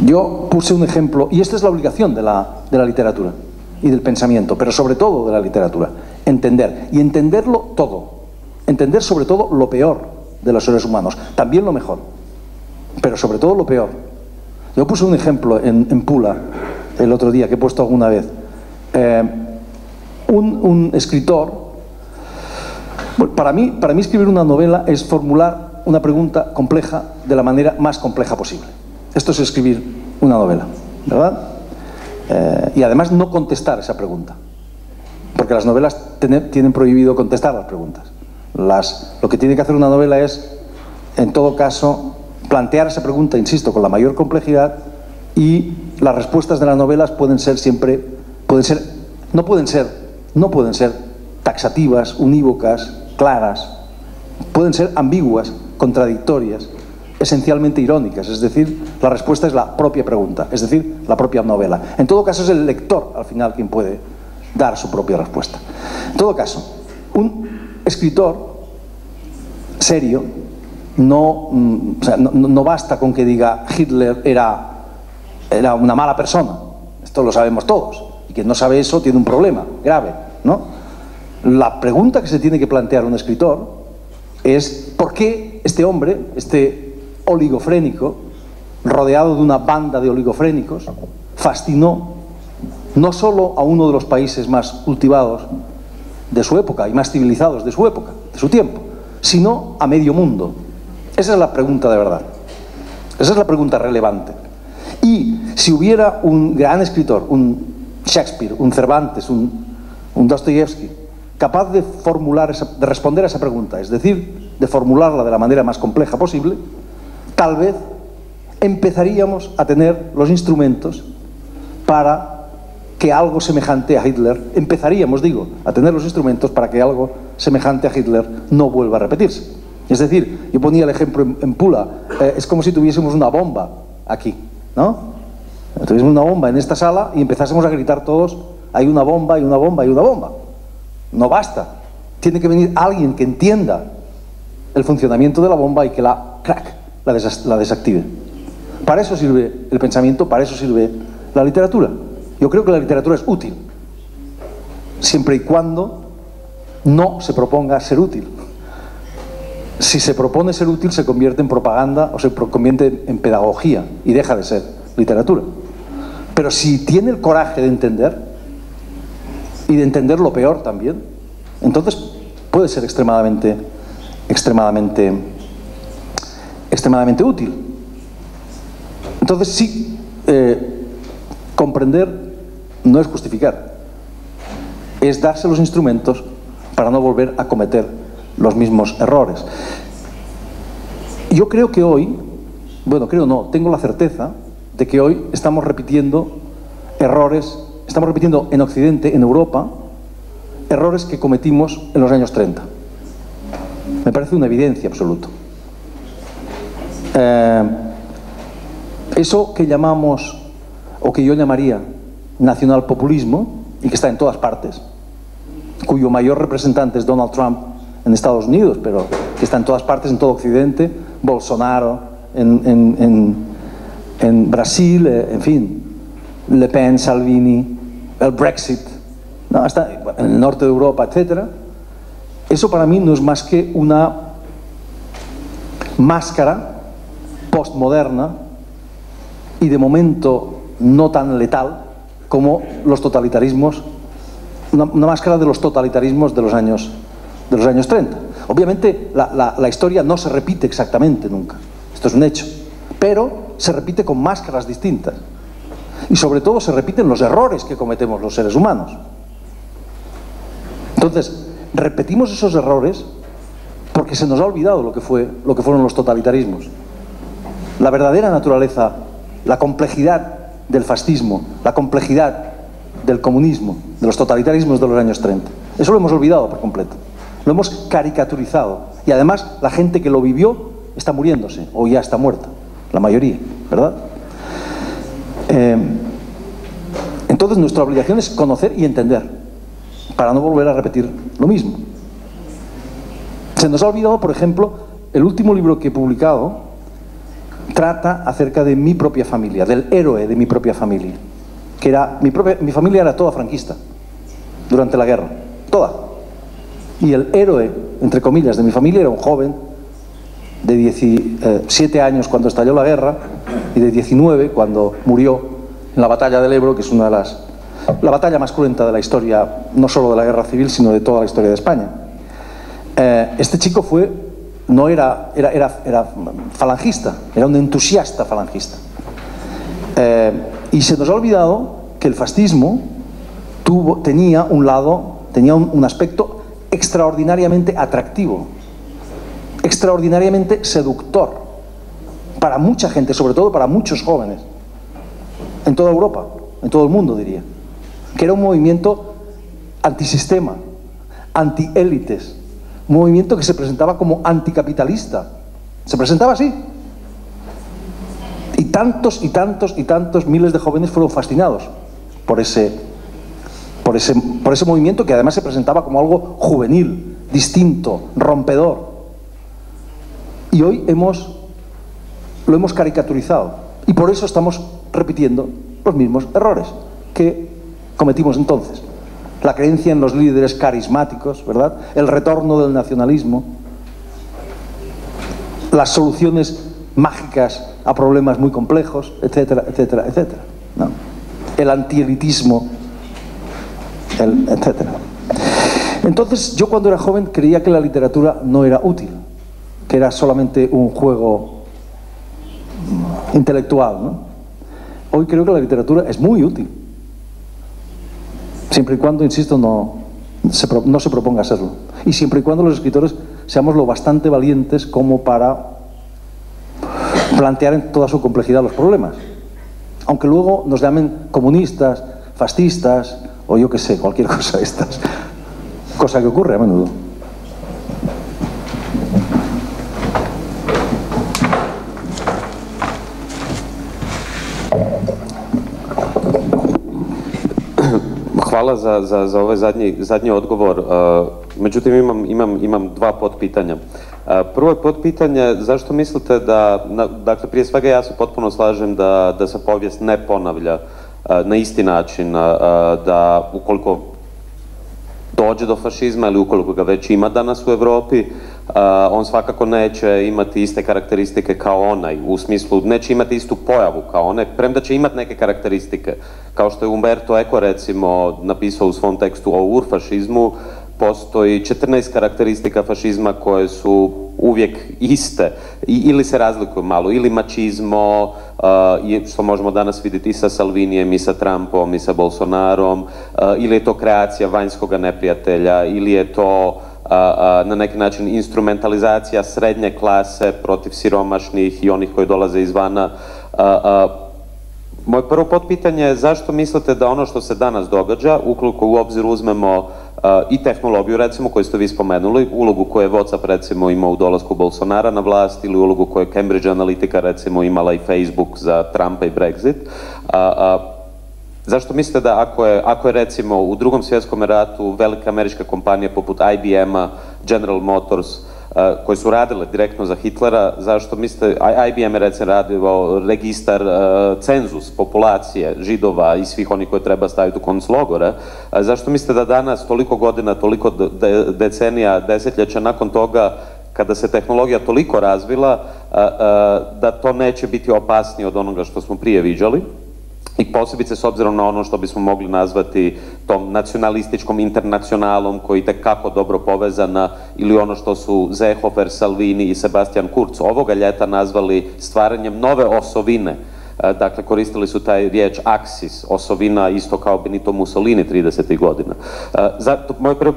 Yo puse un ejemplo, y esta es la obligación de la literatura y del pensamiento, pero sobre todo de la literatura: entender, y entenderlo todo, entender sobre todo lo peor de los seres humanos, también lo mejor, pero sobre todo lo peor. Yo puse un ejemplo en Pula el otro día, que he puesto alguna vez. Un escritor, bueno, para mí escribir una novela es formular una pregunta compleja de la manera más compleja posible. Esto es escribir una novela, ¿verdad? Y además no contestar esa pregunta, porque las novelas tienen prohibido contestar las preguntas. Lo que tiene que hacer una novela es, en todo caso, plantear esa pregunta, insisto, con la mayor complejidad, y las respuestas de las novelas no pueden ser taxativas, unívocas, claras, pueden ser ambiguas, contradictorias, esencialmente irónicas, es decir, la respuesta es la propia pregunta, es decir, la propia novela. En todo caso es el lector al final quien puede dar su propia respuesta. En todo caso, un escritor serio no basta con que diga Hitler era una mala persona, esto lo sabemos todos, y quien no sabe eso tiene un problema grave, ¿no? La pregunta que se tiene que plantear un escritor es: ¿por qué este hombre, este oligofrénico, rodeado de una banda de oligofrénicos, fascinó no solo a uno de los países más cultivados de su época y más civilizados de su época, de su tiempo, sino a medio mundo. Esa es la pregunta de verdad. Esa es la pregunta relevante. Y si hubiera un gran escritor, un Shakespeare, un Cervantes, un Dostoyevsky, capaz de de responder a esa pregunta, es decir, de formularla de la manera más compleja posible, tal vez empezaríamos a tener los instrumentos para que algo semejante a Hitler, a tener los instrumentos para que algo semejante a Hitler no vuelva a repetirse. Es decir, yo ponía el ejemplo en Pula, es como si tuviésemos una bomba aquí, ¿no? Tuviésemos una bomba en esta sala y empezásemos a gritar todos, hay una bomba, hay una bomba, hay una bomba. No basta, tiene que venir alguien que entienda el funcionamiento de la bomba y que la desactive. Para eso sirve el pensamiento, para eso sirve la literatura. Yo creo que la literatura es útil, siempre y cuando no se proponga ser útil. Si se propone ser útil, se convierte en propaganda o se convierte en pedagogía y deja de ser literatura. Pero si tiene el coraje de entender, y de entender lo peor también, entonces puede ser extremadamente útil. Entonces sí, comprender no es justificar, es darse los instrumentos para no volver a cometer los mismos errores. Yo creo que hoy, bueno, creo no, tengo la certeza de que hoy estamos repitiendo errores, estamos repitiendo en Occidente, en Europa, errores que cometimos en los años 30. Me parece una evidencia absoluta. Eso que llamamos, o que yo llamaría nacionalpopulismo, y que está en todas partes, cuyo mayor representante es Donald Trump en Estados Unidos, pero que está en todas partes, en todo Occidente, Bolsonaro en Brasil, en fin, Le Pen, Salvini, el Brexit, ¿no? Hasta en el norte de Europa, etcétera. Eso para mí no es más que una máscara postmoderna y de momento no tan letal como los totalitarismos, una máscara de los totalitarismos de los años 30. Obviamente la historia no se repite exactamente nunca, esto es un hecho, pero se repite con máscaras distintas y sobre todo se repiten los errores que cometemos los seres humanos. Entonces, repetimos esos errores porque se nos ha olvidado lo que fueron los totalitarismos. La verdadera naturaleza, la complejidad del fascismo, la complejidad del comunismo, de los totalitarismos de los años 30. Eso lo hemos olvidado por completo. Lo hemos caricaturizado. Y además, la gente que lo vivió está muriéndose, o ya está muerta. La mayoría, ¿verdad? Entonces, nuestra obligación es conocer y entender, para no volver a repetir lo mismo. Se nos ha olvidado, por ejemplo, el último libro que he publicado trata acerca de mi propia familia, del héroe de mi propia familia, que era mi familia era toda franquista durante la guerra, toda. Y el héroe, entre comillas, de mi familia era un joven de 17 años cuando estalló la guerra y de 19 cuando murió en la batalla del Ebro, que es la batalla más cruenta de la historia, no solo de la guerra civil, sino de toda la historia de España. Este chico era falangista, era un entusiasta falangista. Y se nos ha olvidado que el fascismo tenía un aspecto extraordinariamente atractivo, extraordinariamente seductor para mucha gente, sobre todo para muchos jóvenes, en toda Europa, en todo el mundo diría, que era un movimiento antisistema, antiélites, un movimiento que se presentaba como anticapitalista, se presentaba así. Y tantos y tantos y tantos miles de jóvenes fueron fascinados por ese movimiento, que además se presentaba como algo juvenil, distinto, rompedor. Y hoy lo hemos caricaturizado y por eso estamos repitiendo los mismos errores que cometimos entonces. La creencia en los líderes carismáticos, ¿verdad? El retorno del nacionalismo, las soluciones mágicas a problemas muy complejos, etcétera, etcétera, etcétera, ¿no? El antielitismo, etcétera. Entonces, yo cuando era joven creía que la literatura no era útil, que era solamente un juego intelectual, ¿no? Hoy creo que la literatura es muy útil, siempre y cuando, insisto, no se proponga serlo, y siempre y cuando los escritores seamos lo bastante valientes como para plantear en toda su complejidad los problemas, aunque luego nos llamen comunistas, fascistas o yo qué sé, cualquier cosa de estas, cosa que ocurre a menudo. Hvala za ovaj zadnji odgovor. Međutim, imam dva potpitanja. Prvo je potpitanje, zašto mislite da, dakle, prije svega ja se potpuno slažem da se povijest ne ponavlja na isti način, da ukoliko dođe do fašizma ili ukoliko ga već ima danas u Europi, on svakako neće imati iste karakteristike kao onaj, u smislu neće imati istu pojavu kao onaj, premda će imati neke karakteristike. Kao što je Umberto Eco recimo napisao u svom tekstu o urfašizmu, postoji 14 karakteristika fašizma koje su uvijek iste ili se razlikuju malo, ili mačizmo, što možemo danas vidjeti i sa Salvinijem, i sa Trumpom, i sa Bolsonarom, ili je to kreacija vanjskog neprijatelja, ili je to na neki način instrumentalizacija srednje klase protiv siromašnih i onih koji dolaze izvana. Moje prvo potpitanje je zašto mislite da ono što se danas događa, ukoliko u obzir uzmemo i tehnologiju recimo koju ste vi spomenuli, ulogu koju je WhatsApp recimo imao u dolasku Bolsonara na vlast ili ulogu koju je Cambridge Analytica recimo imala i Facebook za Trumpa i Brexit, zašto mislite da ako je recimo u Drugom svjetskom ratu velike američke kompanije poput IBM-a, General Motors, koje su radile direktno za Hitlera, zašto mislite, IBM je recimo radio registar, cenzus populacije Židova i svih onih koje treba staviti u konclogore, zašto mislite da danas, toliko godina, toliko decenija, desetljeća nakon toga, kada se tehnologija toliko razvila, da to neće biti opasnije od onoga što smo prije viđali? I posebice s obzirom na ono što bismo mogli nazvati tom nacionalističkom internacionalom koji je itekako dobro povezana, ili ono što su Seehofer, Salvini i Sebastian Kurz ovoga ljeta nazvali stvaranjem nove osovine. Dakle, koristili su taj riječ Axis, osovina, isto kao Benito Mussolini 30. godina. Moje prvo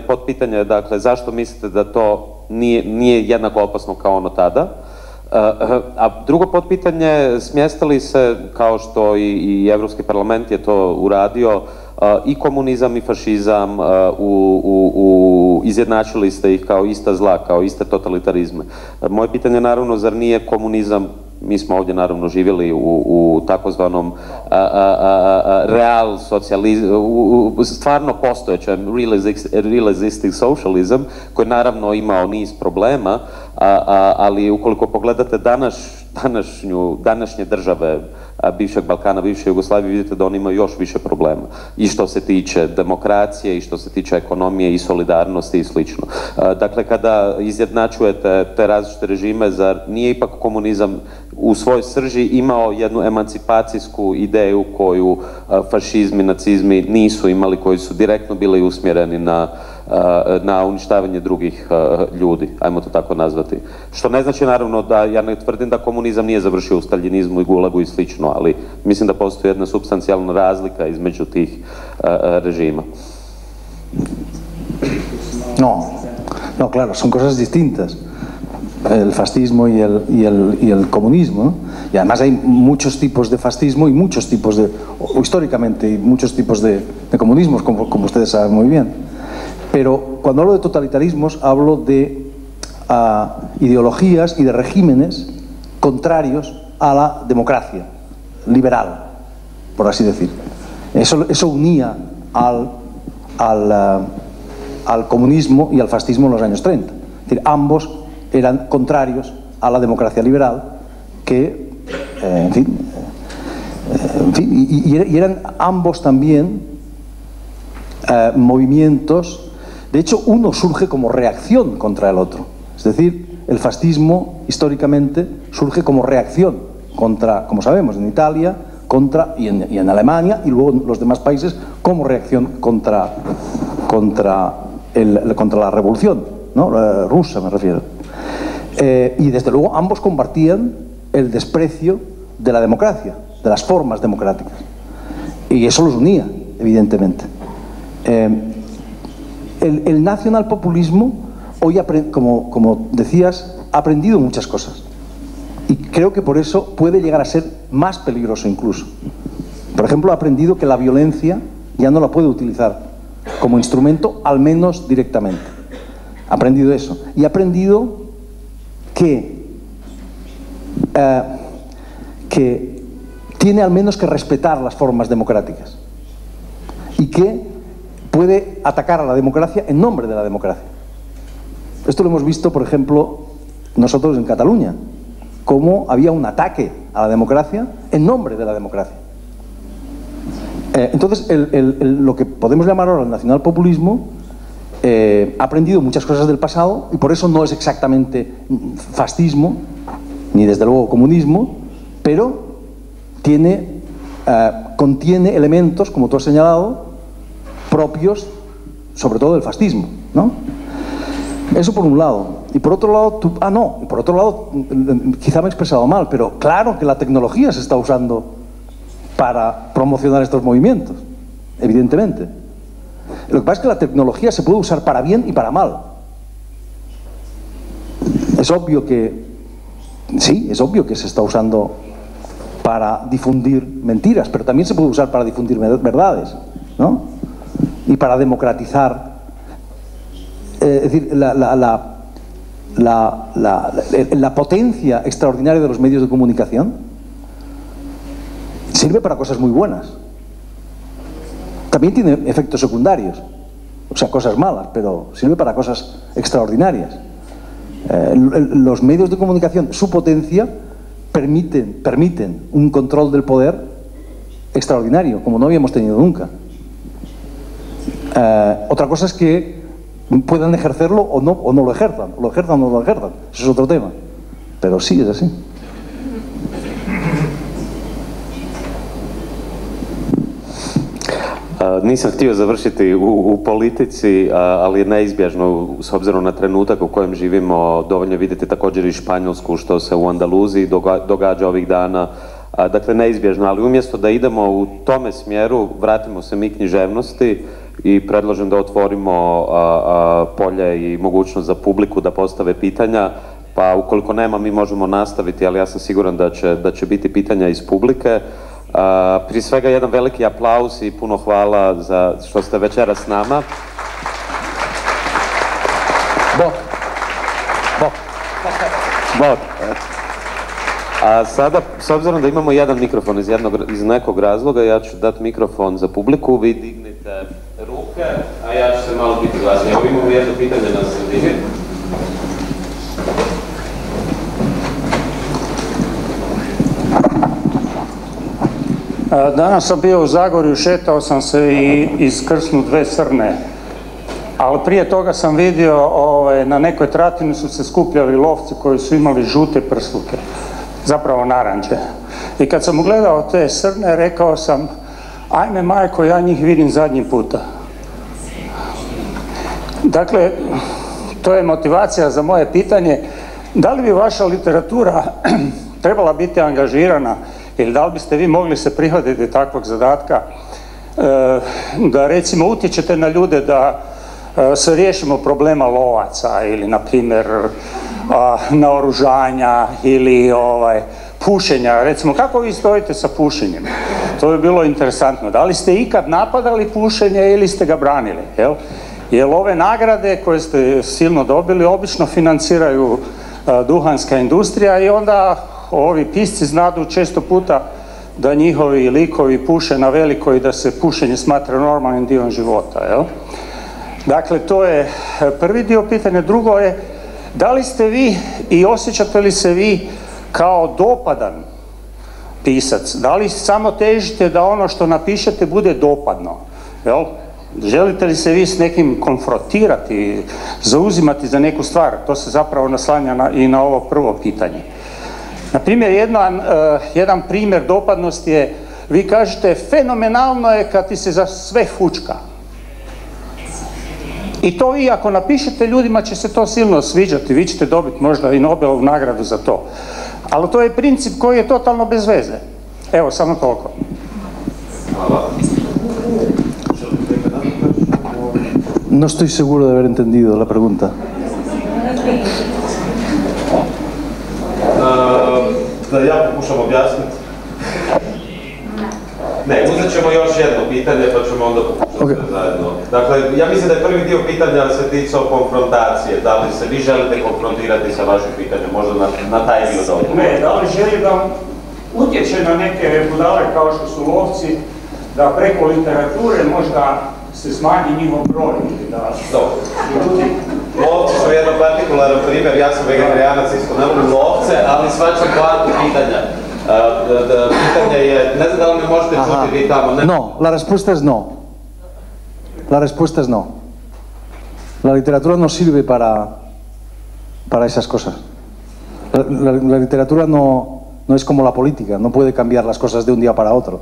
potpitanje je, dakle, zašto mislite da to nije jednako opasno kao ono tada? A drugo potpitanje, smjestili se, kao što i Evropski parlament je to uradio, i komunizam i fašizam, izjednačili ste ih kao ista zla, kao iste totalitarizme. Moje pitanje je naravno, zar nije komunizam, mi smo ovdje naravno živjeli u takozvanom real socijalizmu, stvarno postojećem real existing socialism, koji naravno imao niz problema, ali ukoliko pogledate današnje države bivšeg Balkana, bivše Jugoslavije, vidite da oni imaju još više problema. I što se tiče demokracije, i što se tiče ekonomije, i solidarnosti i slično. Dakle, kada izjednačujete te različite režime, zar nije ipak komunizam u svojoj srži imao jednu emancipacijsku ideju koju fašizmi, nacizmi nisu imali, koji su direktno bili usmjereni na uništavanje drugih ljudi, ajmo to tako nazvati. Što ne znači naravno da ja ne tvrdim da komunizam nije završio u staljinizmu i gulagu i slično, ali mislim da postoji jedna supstancijalna razlika između tih režima. No, claro, son cosas distintas. El fascismo y el comunismo, ¿no? Y además hay muchos tipos de fascismo y muchos tipos de, históricamente, y muchos tipos de comunismos, como ustedes saben muy bien. Pero cuando hablo de totalitarismos, hablo de ideologías y de regímenes contrarios a la democracia liberal, por así decir. Eso unía al comunismo y al fascismo en los años 30. Es decir, ambos eran contrarios a la democracia liberal, que, y eran ambos también movimientos. De hecho, uno surge como reacción contra el otro. Es decir, el fascismo históricamente surge como reacción contra, como sabemos, en Italia y en Alemania y luego en los demás países como reacción contra la revolución, ¿no? Rusa me refiero. Y desde luego ambos compartían el desprecio de la democracia, de las formas democráticas. Y eso los unía, evidentemente. El nacionalpopulismo hoy, como decías, ha aprendido muchas cosas. Y creo que por eso puede llegar a ser más peligroso incluso. Por ejemplo, ha aprendido que la violencia ya no la puede utilizar como instrumento, al menos directamente. Ha aprendido eso. Y ha aprendido que tiene al menos que respetar las formas democráticas. Y que puede atacar a la democracia en nombre de la democracia. Esto lo hemos visto, por ejemplo, nosotros en Cataluña, cómo había un ataque a la democracia en nombre de la democracia. Entonces, lo que podemos llamar ahora el nacionalpopulismo ha aprendido muchas cosas del pasado y por eso no es exactamente fascismo, ni desde luego comunismo, pero contiene elementos, como tú has señalado, propios, sobre todo del fascismo, ¿no? Eso por un lado. Y por otro lado, quizá me he expresado mal, pero claro que la tecnología se está usando para promocionar estos movimientos, evidentemente. Lo que pasa es que la tecnología se puede usar para bien y para mal. Es obvio que, sí, es obvio que se está usando para difundir mentiras, pero también se puede usar para difundir verdades, ¿no? Y para democratizar. Es decir, la potencia extraordinaria de los medios de comunicación sirve para cosas muy buenas. También tiene efectos secundarios, o sea, cosas malas, pero sirve para cosas extraordinarias. Los medios de comunicación, su potencia, permiten un control del poder extraordinario, como no habíamos tenido nunca. Otra cosa es que puedan ejercerlo o no lo ejerzan, o no lo ejerzan, eso es otro tema, pero sí es así. Nisam htio završiti u politici, ali je neizbježno, s obzirom na trenutak u kojem živimo, dovoljno vidjeti također i Španjolsku, što se u Andaluziji događa ovih dana. Dakle, neizbježno, ali umjesto da idemo u tome smjeru, vratimo se mi književnosti i predlažem da otvorimo polje i mogućnost za publiku da postave pitanja, pa ukoliko nema mi možemo nastaviti, ali ja sam siguran da će biti pitanja iz publike. Prije svega jedan veliki aplauz i puno hvala za što ste večeras s nama. Bok. A sada, s obzirom da imamo jedan mikrofon iz nekog razloga, ja ću dati mikrofon za publiku, vi dignite ruke, a ja ću se malo biti glasnije. Evo imamo jedno pitanje na sredini. Danas sam bio u Zagorju, šetao sam se i iskrsnu 2 srne, ali prije toga sam vidio na nekoj tratini su se skupljali lovci koji su imali žute prsluke, zapravo naranđe. I kad sam ugledao te srne, rekao sam, ajme majko, ja njih vidim zadnji puta. Dakle, to je motivacija za moje pitanje, da li bi vaša literatura trebala biti angažirana ili da li biste vi mogli se prihvatiti takvog zadatka da recimo utječete na ljude da se riješimo problema lovaca ili na primjer naoružanja ili pušenja. Recimo, kako vi stojite sa pušenjem? To bi bilo interesantno. Da li ste ikad napadali pušenje ili ste ga branili? Jer ove nagrade koje ste silno dobili obično financiraju duhanska industrija i onda ovi pisci znadu često puta da njihovi likovi puše na veliko i da se pušenje smatra normalnim dijelom života. Dakle, to je prvi dio pitanja. Drugo je, da li ste vi i osjećate li se vi kao dopadan pisac? Da li samo težite da ono što napišete bude dopadno? Želite li se vi s nekim konfrontirati, zauzimati za neku stvar? To se zapravo naslanja i na ovo prvo pitanje. Na primjer, jedan primjer dopadnosti je, vi kažete, fenomenalno je kad ti se za sve fučka. I to vi ako napišete, ljudima će se to silno sviđati, vi ćete dobiti možda i Nobelovu nagradu za to. Ali to je princip koji je totalno bez veze. Evo, samo toliko. Hvala. No estoy seguro de haber entendido la pregunta. Da ja pokušam objasniti. Ne, uzet ćemo još jedno pitanje pa ćemo onda pokušati zajedno. Dakle, ja mislim da je prvi dio pitanja se ticao konfrontacije. Da li se vi želite konfrontirati sa vašim pitanjem? Možda na taj dio dobro. Ne, da li želi da utječe na neke budale kao što su lovci, da preko literature možda se smanji njihov broj ili da... Dobro. Lovci su jedan partikularan primjer, ja sam vegetarijanac, isto ne volim lovce, ali svačam poantu pitanja. Pitanje je, ne znam da li me možete čuti vi tamo, ne? No, la respuesta es no. La respuesta es no. La literatura no sirve para esas cosas. La literatura no es como la política, no puede cambiar las cosas de un día para otro.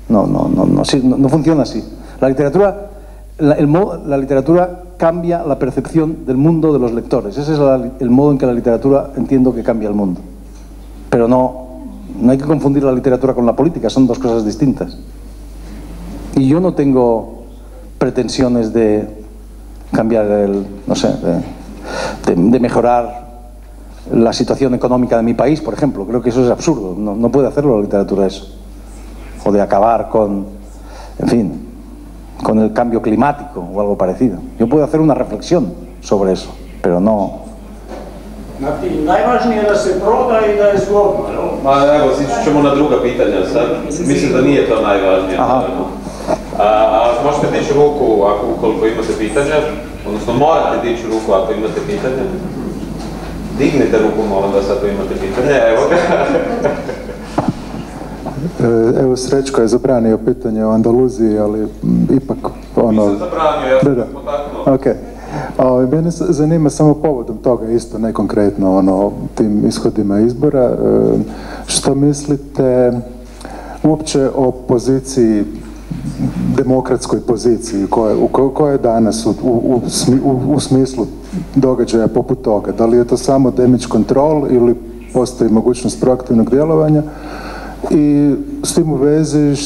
No funciona así. La literatura cambia la percepción del mundo de los lectores. Ese es el modo en que la literatura entiendo que cambia el mundo. Pero no hay que confundir la literatura con la política, son dos cosas distintas. Y yo no tengo pretensiones de cambiar de mejorar la situación económica de mi país, por ejemplo. Creo que eso es absurdo, no puede hacerlo la literatura eso. O de acabar con el cambio climático o algo parecido. Yo puedo hacer una reflexión sobre eso, pero no... Najvažnije je da se proda i da je zgodno, jel? Ma evo, sići ćemo na druga pitanja sad. Mislim da nije to najvažnije. A možete dići ruku ukoliko imate pitanja, odnosno morate dići ruku ako imate pitanja. Dignite ruku, molim vas, ako imate pitanje, evo ga. Evo, Srećko je zabranio pitanje o Andaluziji, ali ipak Nisam zabranio, ja sam potaknuo. Ok. Mene zanima samo povodom toga isto, ne konkretno tim ishodima izbora. Što mislite uopće o poziciji, demokratskoj poziciji koja je danas u smislu događaja poput toga? Da li je to samo damage control ili postoji mogućnost proaktivnog djelovanja? I s tim u vezi,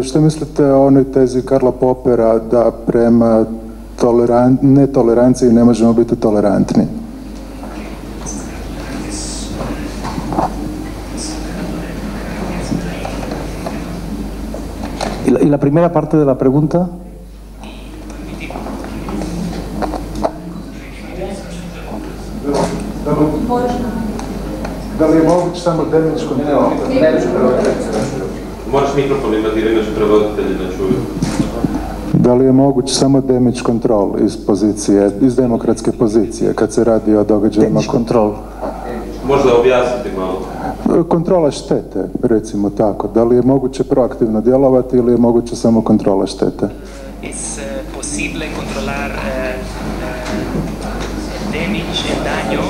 što mislite o onoj tezi Karla Popera da prema netoleranciji ne možemo biti tolerantni? ¿Y la primera parte de la pregunta? Da li je moguće samo damage control? Moraš mikrofon imati, jer inače prevoditelji ne čuju. Da li je moguće samo damage control iz demokratske pozicije, kad se radi o događajima... Damage control. Možda objasniti malo. Kontrola štete, recimo tako. Da li je moguće proaktivno djelovati ili je moguće samo kontrola štete? Es posible controlar damage, el daño.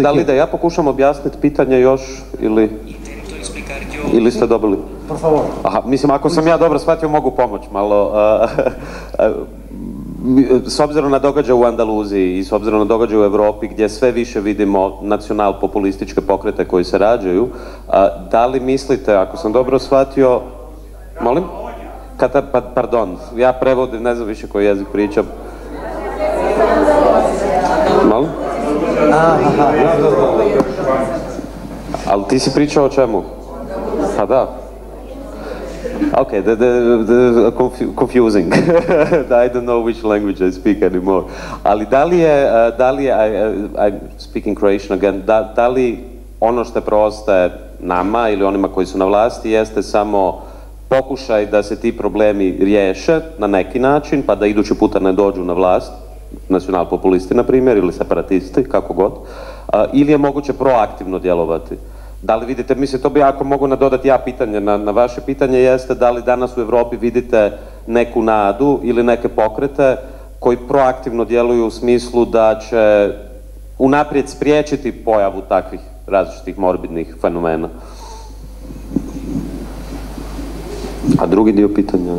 Da li da ja pokušam objasniti pitanje još ili ste dobili? Por favor. Aha, mislim, ako sam ja dobro shvatio, mogu pomoći malo. S obzirom na događaj u Andaluziji i s obzirom na događaj u Europi gdje sve više vidimo nacional-populističke pokrete koji se rađaju, da li mislite, ako sam dobro shvatio... Molim? Pardon, ja prevodim, ne znam više koji jezik pričam. Molim? Ali ti si pričao o čemu? Pa da. Ok, confusing. I don't know which language I speak anymore. Ali da li je, I'm speaking Croatian again, da li ono što preostaje nama ili onima koji su na vlasti jeste samo pokušaj da se ti problemi riješe na neki način, pa da idući puta ne dođu na vlast, nacionalpopulisti, na primjer, ili separatisti, kako god, ili je moguće proaktivno djelovati? Da li vidite, mislim, to bi ako mogu nadodati ja pitanje na vaše pitanje, jeste da li danas u Europi vidite neku nadu ili neke pokrete koji proaktivno djeluju u smislu da će unaprijed spriječiti pojavu takvih različitih morbidnih fenomena? A drugi dio pitanja?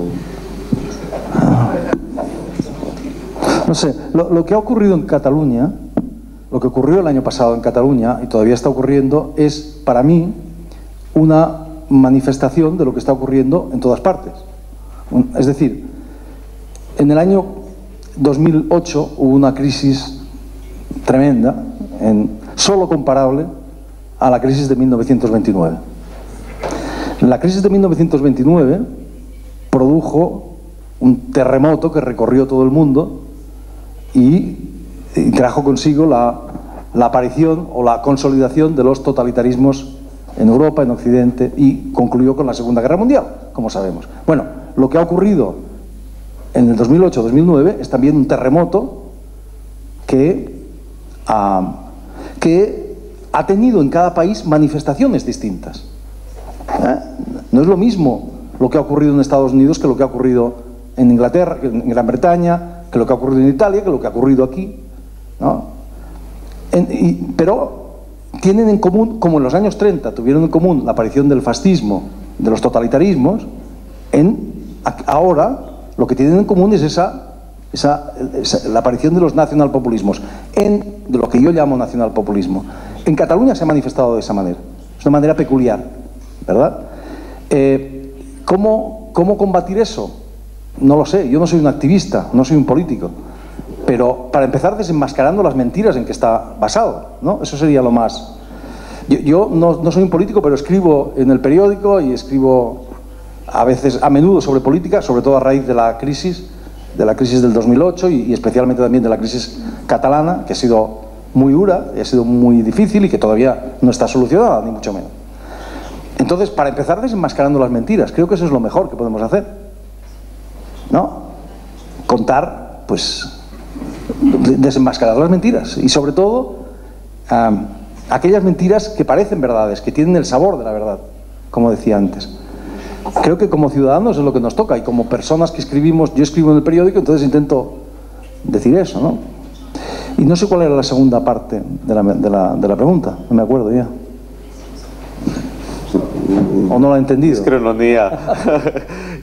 No sé, lo que ha ocurrido en Cataluña, lo que ocurrió el año pasado en Cataluña, y todavía está ocurriendo, es para mí una manifestación de lo que está ocurriendo en todas partes. Es decir, en el año 2008 hubo una crisis tremenda, solo comparable a la crisis de 1929. La crisis de 1929 produjo un terremoto que recorrió todo el mundo y trajo consigo la aparición o la consolidación de los totalitarismos en Europa, en Occidente, y concluyó con la Segunda Guerra Mundial, como sabemos. Bueno, lo que ha ocurrido en el 2008-2009 es también un terremoto que ha tenido en cada país manifestaciones distintas. No es lo mismo lo que ha ocurrido en Estados Unidos que lo que ha ocurrido en Inglaterra, en Gran Bretaña, que lo que ha ocurrido en Italia, que lo que ha ocurrido aquí, ¿no? Pero tienen en común, como en los años 30 tuvieron en común la aparición del fascismo, de los totalitarismos, ahora lo que tienen en común es la aparición de los nacionalpopulismos, de lo que yo llamo nacionalpopulismo. En Cataluña se ha manifestado de esa manera, es una manera peculiar, ¿verdad? ¿Cómo combatir eso? No lo sé, yo no soy un activista, no soy un político, pero para empezar desenmascarando las mentiras en que está basado, ¿no? Eso sería lo más... Yo no soy un político, pero escribo en el periódico y escribo a menudo sobre política, sobre todo a raíz de la crisis del 2008 y especialmente también de la crisis catalana, que ha sido muy dura, y ha sido muy difícil y que todavía no está solucionada, ni mucho menos. Entonces, para empezar desenmascarando las mentiras, creo que eso es lo mejor que podemos hacer, ¿no? Contar, pues, desenmascarar las mentiras y sobre todo aquellas mentiras que parecen verdades, que tienen el sabor de la verdad, como decía antes. Creo que como ciudadanos es lo que nos toca y como personas que escribimos, yo escribo en el periódico, entonces intento decir eso, ¿no? Y no sé cuál era la segunda parte de la pregunta, no me acuerdo ya. O no la he entendido? Iskreno ni ja.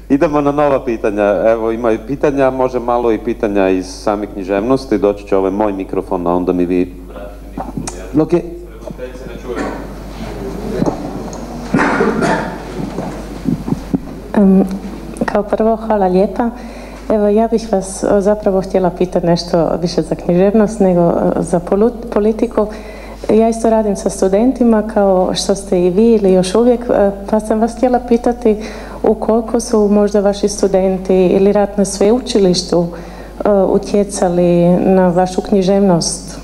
Idemo na nova pitanja. Evo, ima i pitanja, može malo i pitanja iz same književnosti. Doći će ovaj moj mikrofon, a onda mi vi... Lo que... Kao prvo, hvala lijepa. Evo, ja bih vas zapravo htjela pitati nešto više za književnost nego za politiku. Ja isto radim sa studentima kao što ste i vi ili još uvijek, pa sam vas htjela pitati ukoliko su možda vaši studenti ili rad na sveučilištu utjecali na vašu književnost,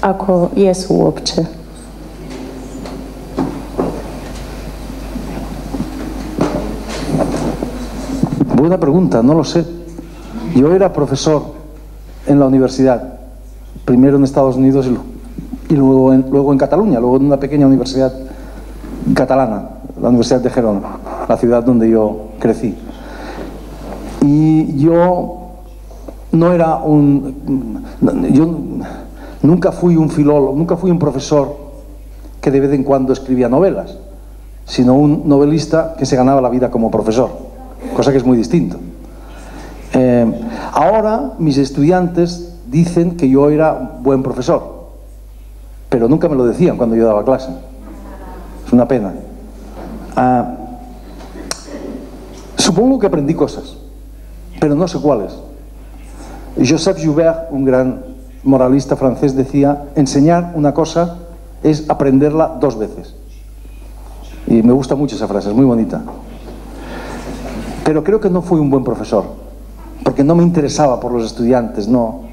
ako jesu uopće. Buena pregunta, no lo sé. Yo era profesor en la universidad, primero en Estados Unidos y luego en Cataluña, luego en una pequeña universidad catalana, la Universidad de Gerona, la ciudad donde yo crecí. Y yo nunca fui un filólogo, nunca fui un profesor que de vez en cuando escribía novelas, sino un novelista que se ganaba la vida como profesor, cosa que es muy distinto. Ahora mis estudiantes dicen que yo era buen profesor, pero nunca me lo decían cuando yo daba clase. Es una pena. Supongo que aprendí cosas, pero no sé cuáles. Joseph Joubert, un gran moralista francés, decía: enseñar una cosa es aprenderla 2 veces. Y me gusta mucho esa frase, es muy bonita. Pero creo que no fui un buen profesor, porque no me interesaba por los estudiantes, no,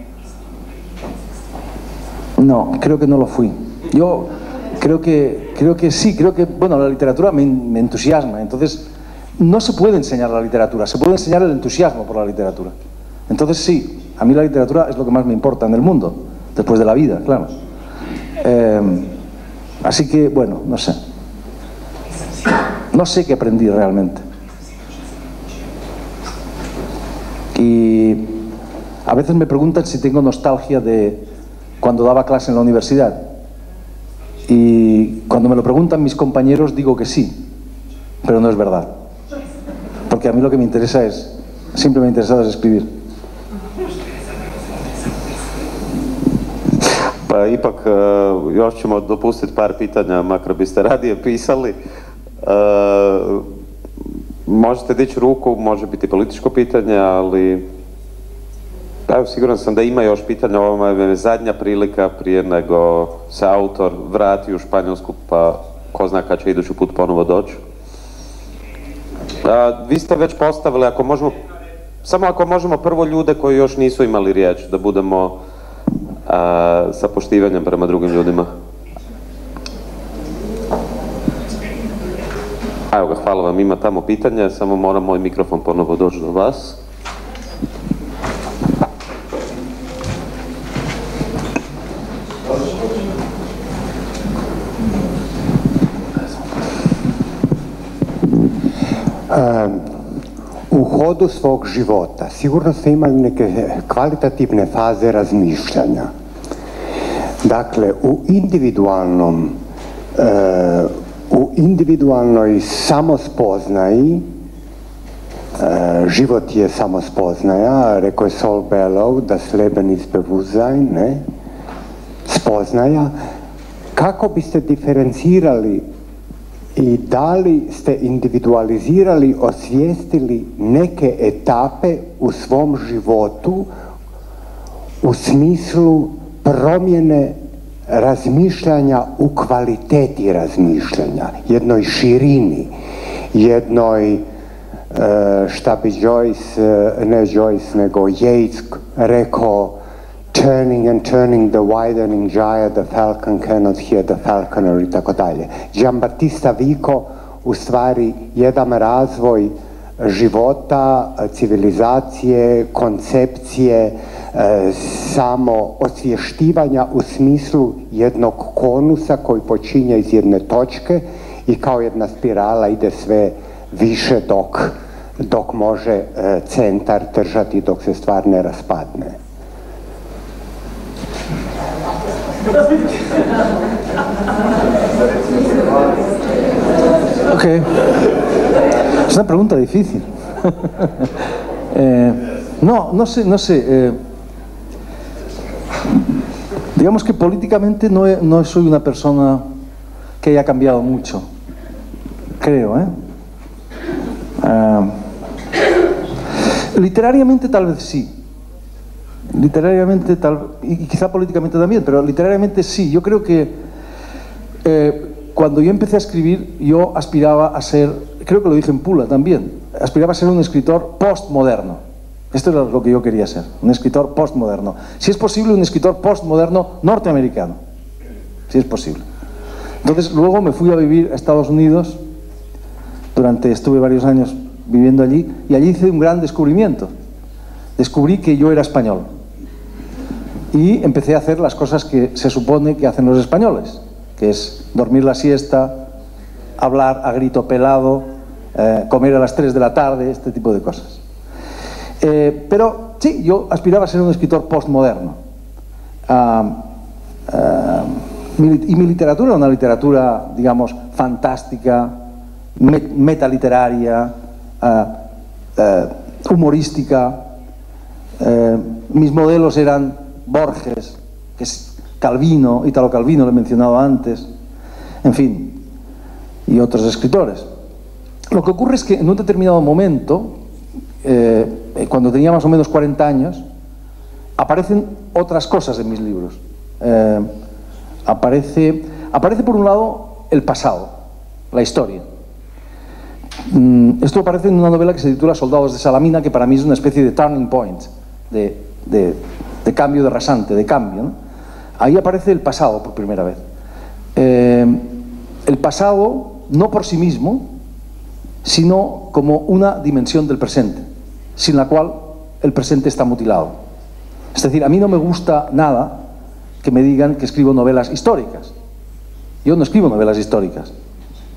creo que no lo fui. Yo creo que sí, bueno, la literatura me entusiasma, entonces no se puede enseñar la literatura, se puede enseñar el entusiasmo por la literatura. Entonces sí, A mí la literatura es lo que más me importa en el mundo, después de la vida, claro. Así que, bueno, no sé. No sé qué aprendí realmente. Y a veces me preguntan si tengo nostalgia de cuando daba clase en la universidad. Y cuando me lo preguntan mis compañeros digo que sí, pero no es verdad. Porque a mí lo que me interesa es, siempre me ha interesado es escribir. Pa ipak još ćemo dopustiti par pitanja, makar biste radije pisali. Možete dići ruku, može biti političko pitanje, ali evo, siguran sam da ima još pitanja. Ovo je zadnja prilika prije nego se autor vrati u Španjolsku, pa ko zna kad će idući put ponovo doći. Vi ste već postavili, samo ako možemo prvo ljude koji još nisu imali riječ, da budemo sa poštivanjem prema drugim ljudima. Evo ga, hvala vam, ima tamo pitanja, samo mora moj mikrofon ponovo doći do vas. U hodu svog života sigurno ste imali neke kvalitativne faze razmišljanja. Dakle, u individualnoj samospoznaji, život je samospoznaja, rekao je Saul Bellow, das Leben ist Bewusstsein, ne? Spoznaja. Kako biste diferencirali i da li ste individualizirali, osvijestili neke etape u svom životu u smislu promjene razmišljanja u kvaliteti razmišljanja, jednoj širini, jednoj, šta bi Joyce, nego Yeats rekao, turning and turning the widening gyre, the falcon cannot hear the falconer i tako dalje. Giambattista Vico u stvari jedan razvoj života, civilizacije, koncepcije, samo osvještivanja u smislu jednog konusa koji počinje iz jedne točke i kao jedna spirala ide sve više dok može centar držati, dok se stvar ne raspadne. Ok. Es una pregunta difícil. No sé. Digamos que políticamente no soy una persona que haya cambiado mucho. Creo, literariamente tal vez sí. Literariamente y quizá políticamente también, pero literariamente sí. Yo creo que cuando yo empecé a escribir, yo aspiraba a ser, creo que lo dije en Pula también, aspiraba a ser un escritor postmoderno. Esto era lo que yo quería ser, un escritor postmoderno. Si es posible, un escritor postmoderno norteamericano, si es posible. Entonces luego me fui a vivir a Estados Unidos, estuve varios años viviendo allí, y allí hice un gran descubrimiento. Descubrí que yo era español y empecé a hacer las cosas que se supone que hacen los españoles, que es dormir la siesta, hablar a grito pelado, comer a las 3 de la tarde, este tipo de cosas. Pero sí, yo aspiraba a ser un escritor postmoderno. Y mi literatura era una literatura, digamos, fantástica, metaliteraria, humorística. Mis modelos eran Borges, que es Calvino, Italo Calvino, lo he mencionado antes, en fin, y otros escritores. Lo que ocurre es que en un determinado momento, cuando tenía más o menos 40 años, aparecen otras cosas en mis libros. Aparece por un lado el pasado, la historia. Esto aparece en una novela que se titula Soldados de Salamina, que para mí es una especie de turning point, de cambio, de rasante, de cambio, ¿no? Ahí aparece el pasado por primera vez. El pasado no por sí mismo, sino como una dimensión del presente, sin la cual el presente está mutilado. Es decir, a mí no me gusta nada que me digan que escribo novelas históricas. Yo no escribo novelas históricas.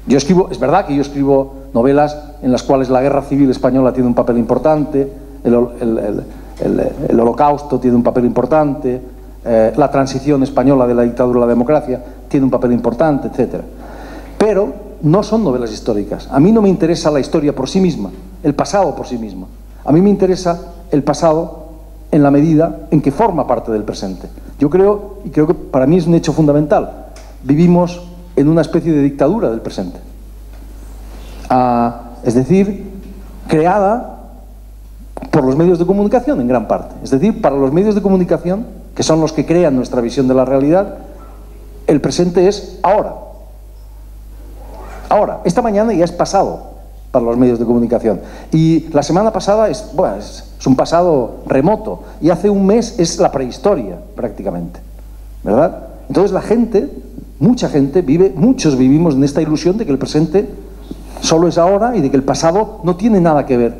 Yo escribo, es verdad que yo escribo novelas en las cuales la guerra civil española tiene un papel importante, el holocausto tiene un papel importante, la transición española de la dictadura a la democracia tiene un papel importante, etc. Pero no son novelas históricas. A mí no me interesa la historia por sí misma, el pasado por sí mismo. A mí me interesa el pasado en la medida en que forma parte del presente. Yo creo, y creo que para mí es un hecho fundamental, vivimos en una especie de dictadura del presente. Es decir, creada por los medios de comunicación en gran parte. Es decir, para los medios de comunicación, que son los que crean nuestra visión de la realidad, el presente es ahora. Ahora, esta mañana ya es pasado para los medios de comunicación. Y la semana pasada es un pasado remoto. Y hace un mes es la prehistoria, prácticamente. ¿Verdad? Entonces la gente, mucha gente, muchos vivimos en esta ilusión de que el presente solo es ahora y de que el pasado no tiene nada que ver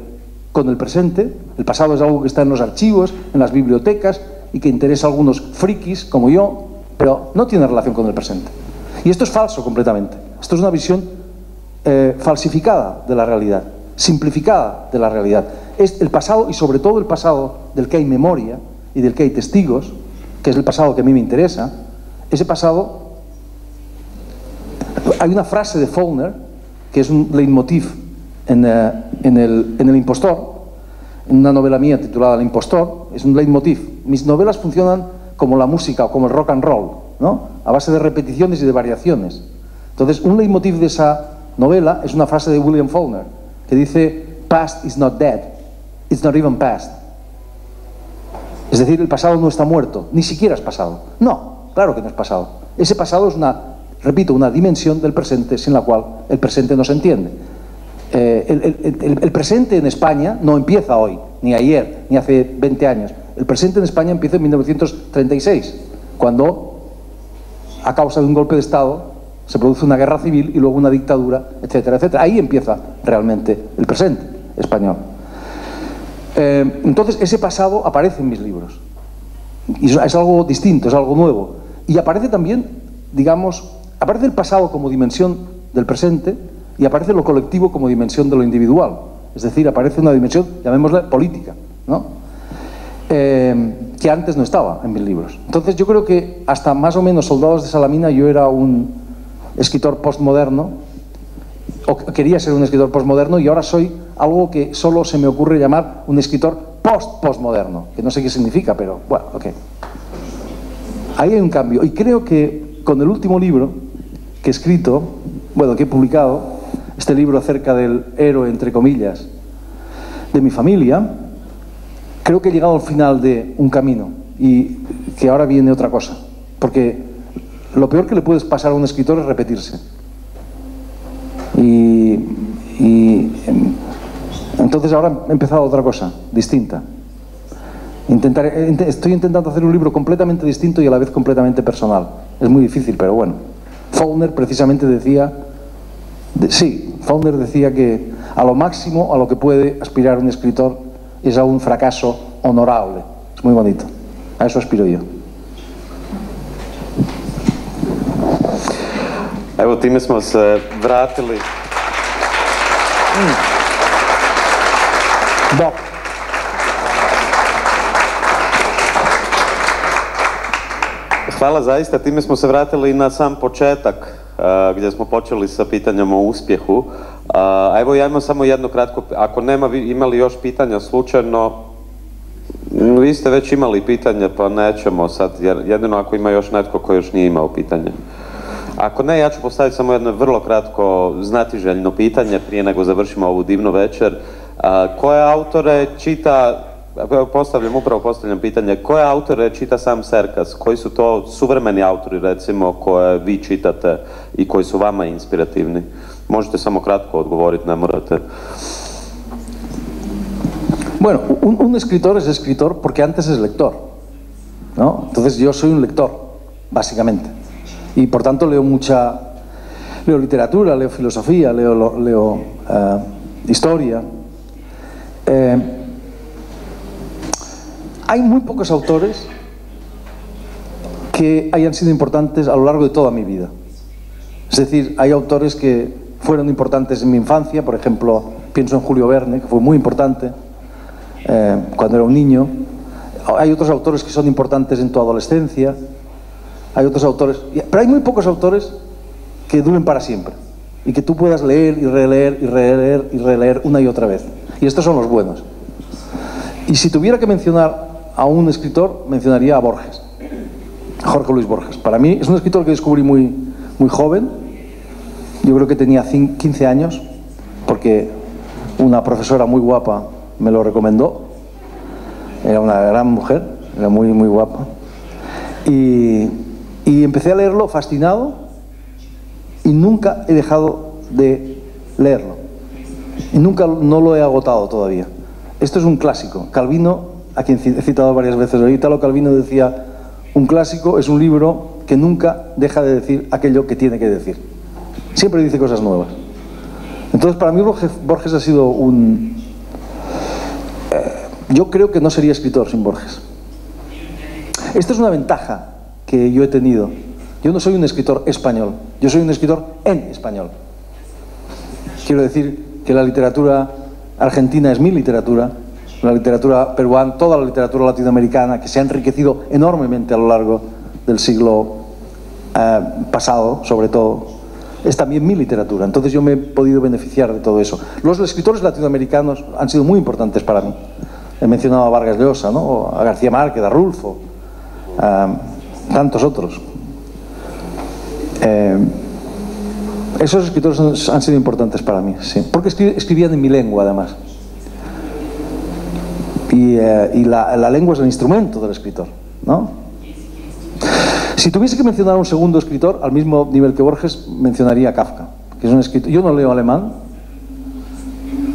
con el presente. El pasado es algo que está en los archivos, en las bibliotecas y que interesa a algunos frikis como yo, pero no tiene relación con el presente. Y esto es falso completamente. Esto es una visión falsificada de la realidad, simplificada de la realidad. Es el pasado, y sobre todo el pasado del que hay memoria y del que hay testigos, que es el pasado que a mí me interesa. Ese pasado, hay una frase de Faulkner que es un leitmotiv en El Impostor, en una novela mía titulada El Impostor. Es un leitmotiv. Mis novelas funcionan como la música o como el rock and roll, ¿no? A base de repeticiones y de variaciones. Entonces, un leitmotiv de esa novela es una frase de William Faulkner que dice: "Past is not dead, it's not even past". Es decir, el pasado no está muerto, ni siquiera es pasado. No, claro que no es pasado. Ese pasado es una dimensión del presente sin la cual el presente no se entiende. El presente en España no empieza hoy, ni ayer, ni hace 20 años. El presente en España empieza en 1936, cuando, a causa de un golpe de Estado, se produce una guerra civil y luego una dictadura, etcétera, etcétera. Ahí empieza realmente el presente español. Entonces, ese pasado aparece en mis libros. Y es algo distinto, es algo nuevo. Y aparece también, digamos, aparece el pasado como dimensión del presente y aparece lo colectivo como dimensión de lo individual. Es decir, aparece una dimensión, llamémosla política, ¿no? Que antes no estaba en mis libros. Entonces, yo creo que hasta más o menos Soldados de Salamina yo era un escritor postmoderno, o quería ser un escritor postmoderno, y ahora soy algo que solo se me ocurre llamar un escritor postmoderno, que no sé qué significa, pero bueno, ok. Ahí hay un cambio, y creo que con el último libro que he escrito, que he publicado, este libro acerca del héroe, entre comillas, de mi familia, creo que he llegado al final de un camino y que ahora viene otra cosa, porque lo peor que le puedes pasar a un escritor es repetirse. Y entonces ahora he empezado otra cosa, distinta. Estoy intentando hacer un libro completamente distinto y a la vez completamente personal. Es muy difícil, pero bueno. Faulkner precisamente decía, Faulkner decía que a lo máximo a lo que puede aspirar un escritor es a un fracaso honorable. Es muy bonito. A eso aspiro yo. Evo, time smo se vratili. Da. Hvala zaista, time smo se vratili na sam početak gdje smo počeli sa pitanjem o uspjehu. A evo, ja imam samo jedno kratko, ako imali još pitanja slučajno, vi ste već imali pitanje pa nećemo sad, jer jedino ako ima još netko koji još nije imao pitanje. Ako ne, ja ću postaviti samo jedno vrlo kratko znatiželjno pitanje prije nego završimo ovu divnu večer. Koje autore čita, postavljam pitanje, koje autore čita sam Serkas? Koji su to suvremeni autori, recimo, koje vi čitate i koji su vama inspirativni? Možete samo kratko odgovoriti, ne morate. Bueno, un escritor es escritor porque antes es lector, ¿no? Entonces yo soy un lector, básicamente. Y por tanto leo literatura, leo filosofía, leo historia. Hay muy pocos autores que hayan sido importantes a lo largo de toda mi vida. Es decir, hay autores que fueron importantes en mi infancia, por ejemplo, pienso en Julio Verne, que fue muy importante cuando era un niño. Hay otros autores que son importantes en tu adolescencia. Hay otros autores, pero hay muy pocos autores que duren para siempre y que tú puedas leer y releer y releer y releer una y otra vez. Y estos son los buenos. Y si tuviera que mencionar a un escritor, mencionaría a Borges, Jorge Luis Borges. Para mí es un escritor que descubrí muy joven. Yo creo que tenía 15 años, porque una profesora muy guapa me lo recomendó. Era una gran mujer, era muy guapa. Y empecé a leerlo fascinado y nunca he dejado de leerlo. Y nunca no lo he agotado todavía. Esto es un clásico. Calvino, a quien he citado varias veces hoy, Italo Calvino decía: un clásico es un libro que nunca deja de decir aquello que tiene que decir. Siempre dice cosas nuevas. Entonces, para mí Borges ha sido un... yo creo que no sería escritor sin Borges. Esta es una ventaja que yo he tenido. Yo no soy un escritor español, yo soy un escritor en español. Quiero decir que la literatura argentina es mi literatura, la literatura peruana, toda la literatura latinoamericana, que se ha enriquecido enormemente a lo largo del siglo pasado, sobre todo, es también mi literatura. Entonces yo me he podido beneficiar de todo eso. Los escritores latinoamericanos han sido muy importantes para mí. He mencionado a Vargas Llosa, ¿no? A García Márquez, a Rulfo, a tantos otros. Esos escritores han sido importantes para mí, sí. Porque escribían en mi lengua, además. Y la lengua es el instrumento del escritor, ¿no? Si tuviese que mencionar a un segundo escritor, al mismo nivel que Borges, mencionaría a Kafka, que es un escritor. Yo no leo alemán,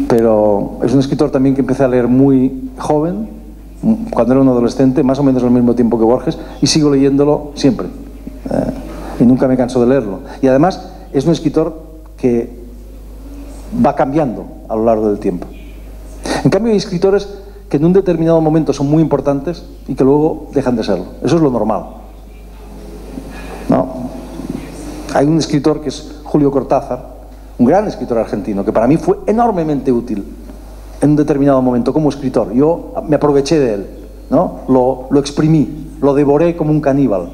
pero es un escritor también que empecé a leer muy joven, cuando era un adolescente, más o menos al mismo tiempo que Borges, y sigo leyéndolo siempre. Y nunca me canso de leerlo. Y además es un escritor que va cambiando a lo largo del tiempo. En cambio, hay escritores que en un determinado momento son muy importantes y que luego dejan de serlo. Eso es lo normal, ¿no? Hay un escritor que es Julio Cortázar, un gran escritor argentino, que para mí fue enormemente útil en un determinado momento como escritor. Yo me aproveché de él, ¿no? Lo exprimí, lo devoré como un caníbal.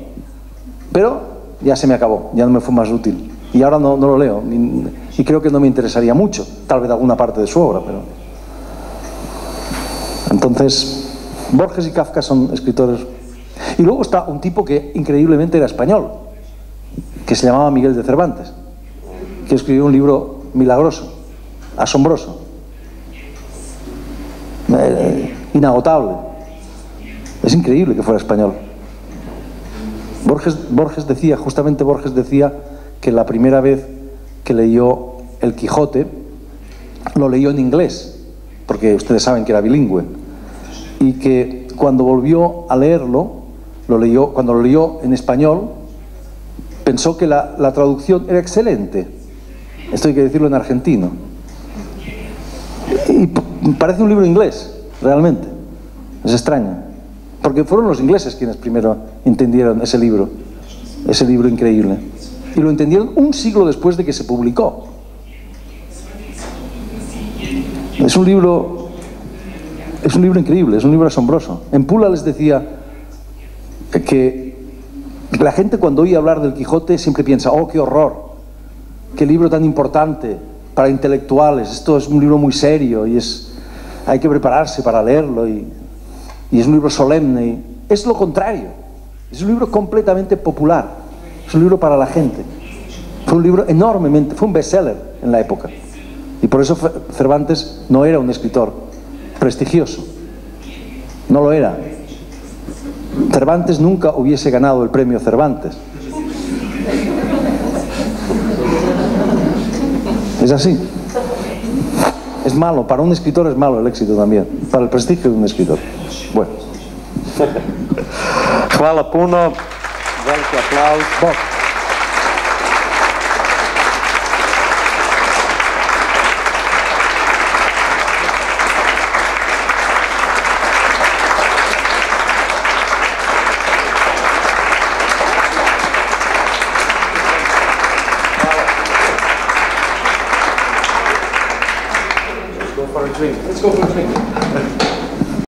Pero ya se me acabó, ya no me fue más útil. Y ahora no lo leo, y creo que no me interesaría mucho, tal vez alguna parte de su obra, pero... Entonces, Borges y Kafka son escritores. Y luego está un tipo que increíblemente era español, que se llamaba Miguel de Cervantes, que escribió un libro milagroso, asombroso, inagotable. Es increíble que fuera español. Borges decía, justamente Borges decía, que la primera vez que leyó El Quijote lo leyó en inglés, porque ustedes saben que era bilingüe, y que cuando volvió a leerlo, cuando lo leyó en español, pensó que la traducción era excelente. Esto hay que decirlo en argentino. Y parece un libro inglés, realmente. Es extraño, porque fueron los ingleses quienes primero entendieron ese libro increíble. Y lo entendieron un siglo después de que se publicó. Es un libro increíble, es un libro asombroso. En Pula les decía que la gente cuando oye hablar del Quijote siempre piensa: oh, qué horror, qué libro tan importante para intelectuales, esto es un libro muy serio y hay que prepararse para leerlo, y es un libro solemne. Y es lo contrario, es un libro completamente popular. Es un libro para la gente. Fue un libro enormemente, fue un bestseller en la época. Y por eso Cervantes no era un escritor prestigioso. No lo era. Cervantes nunca hubiese ganado el premio Cervantes. Es así. Es malo, para un escritor es malo el éxito también, para el prestigio de un escritor. Bueno. Hvala puno. Veliki aplauz. Bog. Dobro,